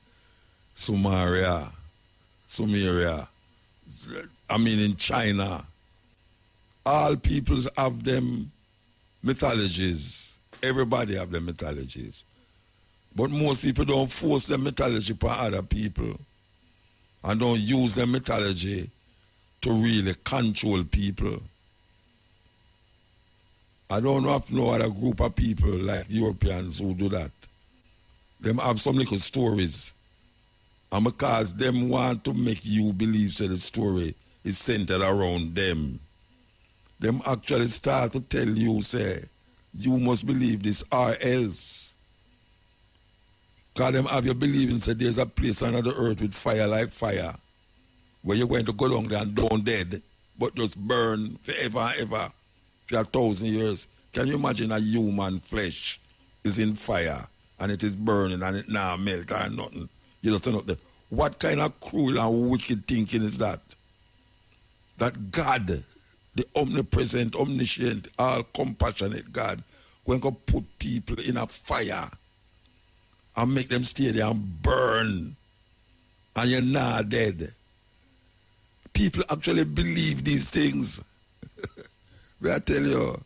S3: Sumeria, in China. All peoples have them mythologies. Everybody have them mythologies. But most people don't force their mythology upon other people and don't use their mythology to really control people. I don't know if no other group of people like Europeans who do that. Them have some little stories. And because them want to make you believe that the story is centered around them, them actually start to tell you, say, you must believe this or else. Because them have you believing that there's a place under the earth with fire like fire, where you're going to go down there and don't dead, but just burn forever and ever for 1,000 years. Can you imagine a human flesh is in fire and it is burning and it now melt or nothing? You just know that. What kind of cruel and wicked thinking is that? That God, the omnipresent, omniscient, all-compassionate God, going to put people in a fire and make them stay there and burn, and you're not dead. People actually believe these things. I tell you,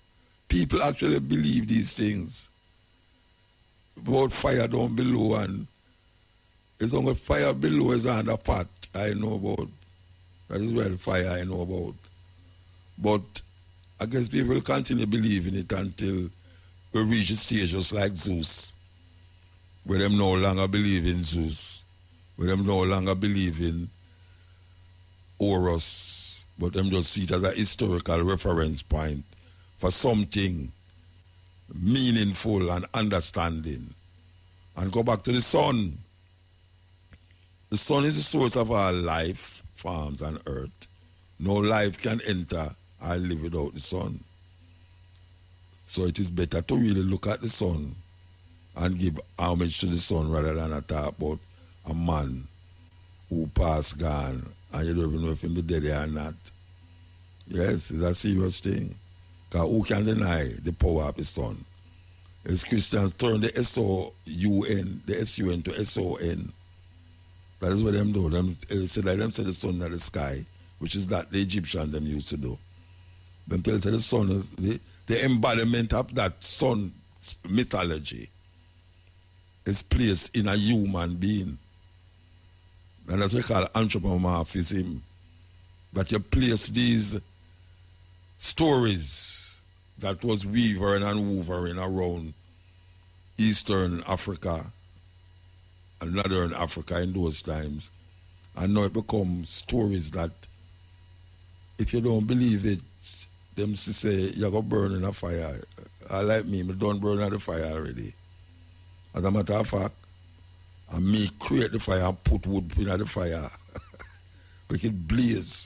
S3: people actually believe these things. About fire down below, and it's only fire below is on the pot I know about. That is where the fire I know about. But I guess people will continue believing it until we reach a stage just like Zeus, where them no longer believe in Zeus, where them no longer believe in Horus, but them just see it as a historical reference point for something meaningful and understanding. And go back to the sun. The sun is the source of our life, farms and earth. No life can enter or live without the sun. So it is better to really look at the sun and give homage to the sun rather than talk about a man who passed gone and you don't even know if he's dead or not. Yes, it's a serious thing. Because who can deny the power of the sun? As Christians turn the S-O-U-N, the S-U-N to S-O-N. That is what them do. Them say like them say the sun in the sky, which is that the Egyptians them used to do. Them tell the sun is the embodiment of that sun mythology is placed in a human being. And that's what we call anthropomorphism. That you place these stories that was weavering and woovering around Eastern Africa and Northern Africa in those times. And now it becomes stories that if you don't believe it, them say you're going to burn in a fire. I like me don't burn in the fire already. As a matter of fact, and me create the fire and put wood in the fire. Make it blaze.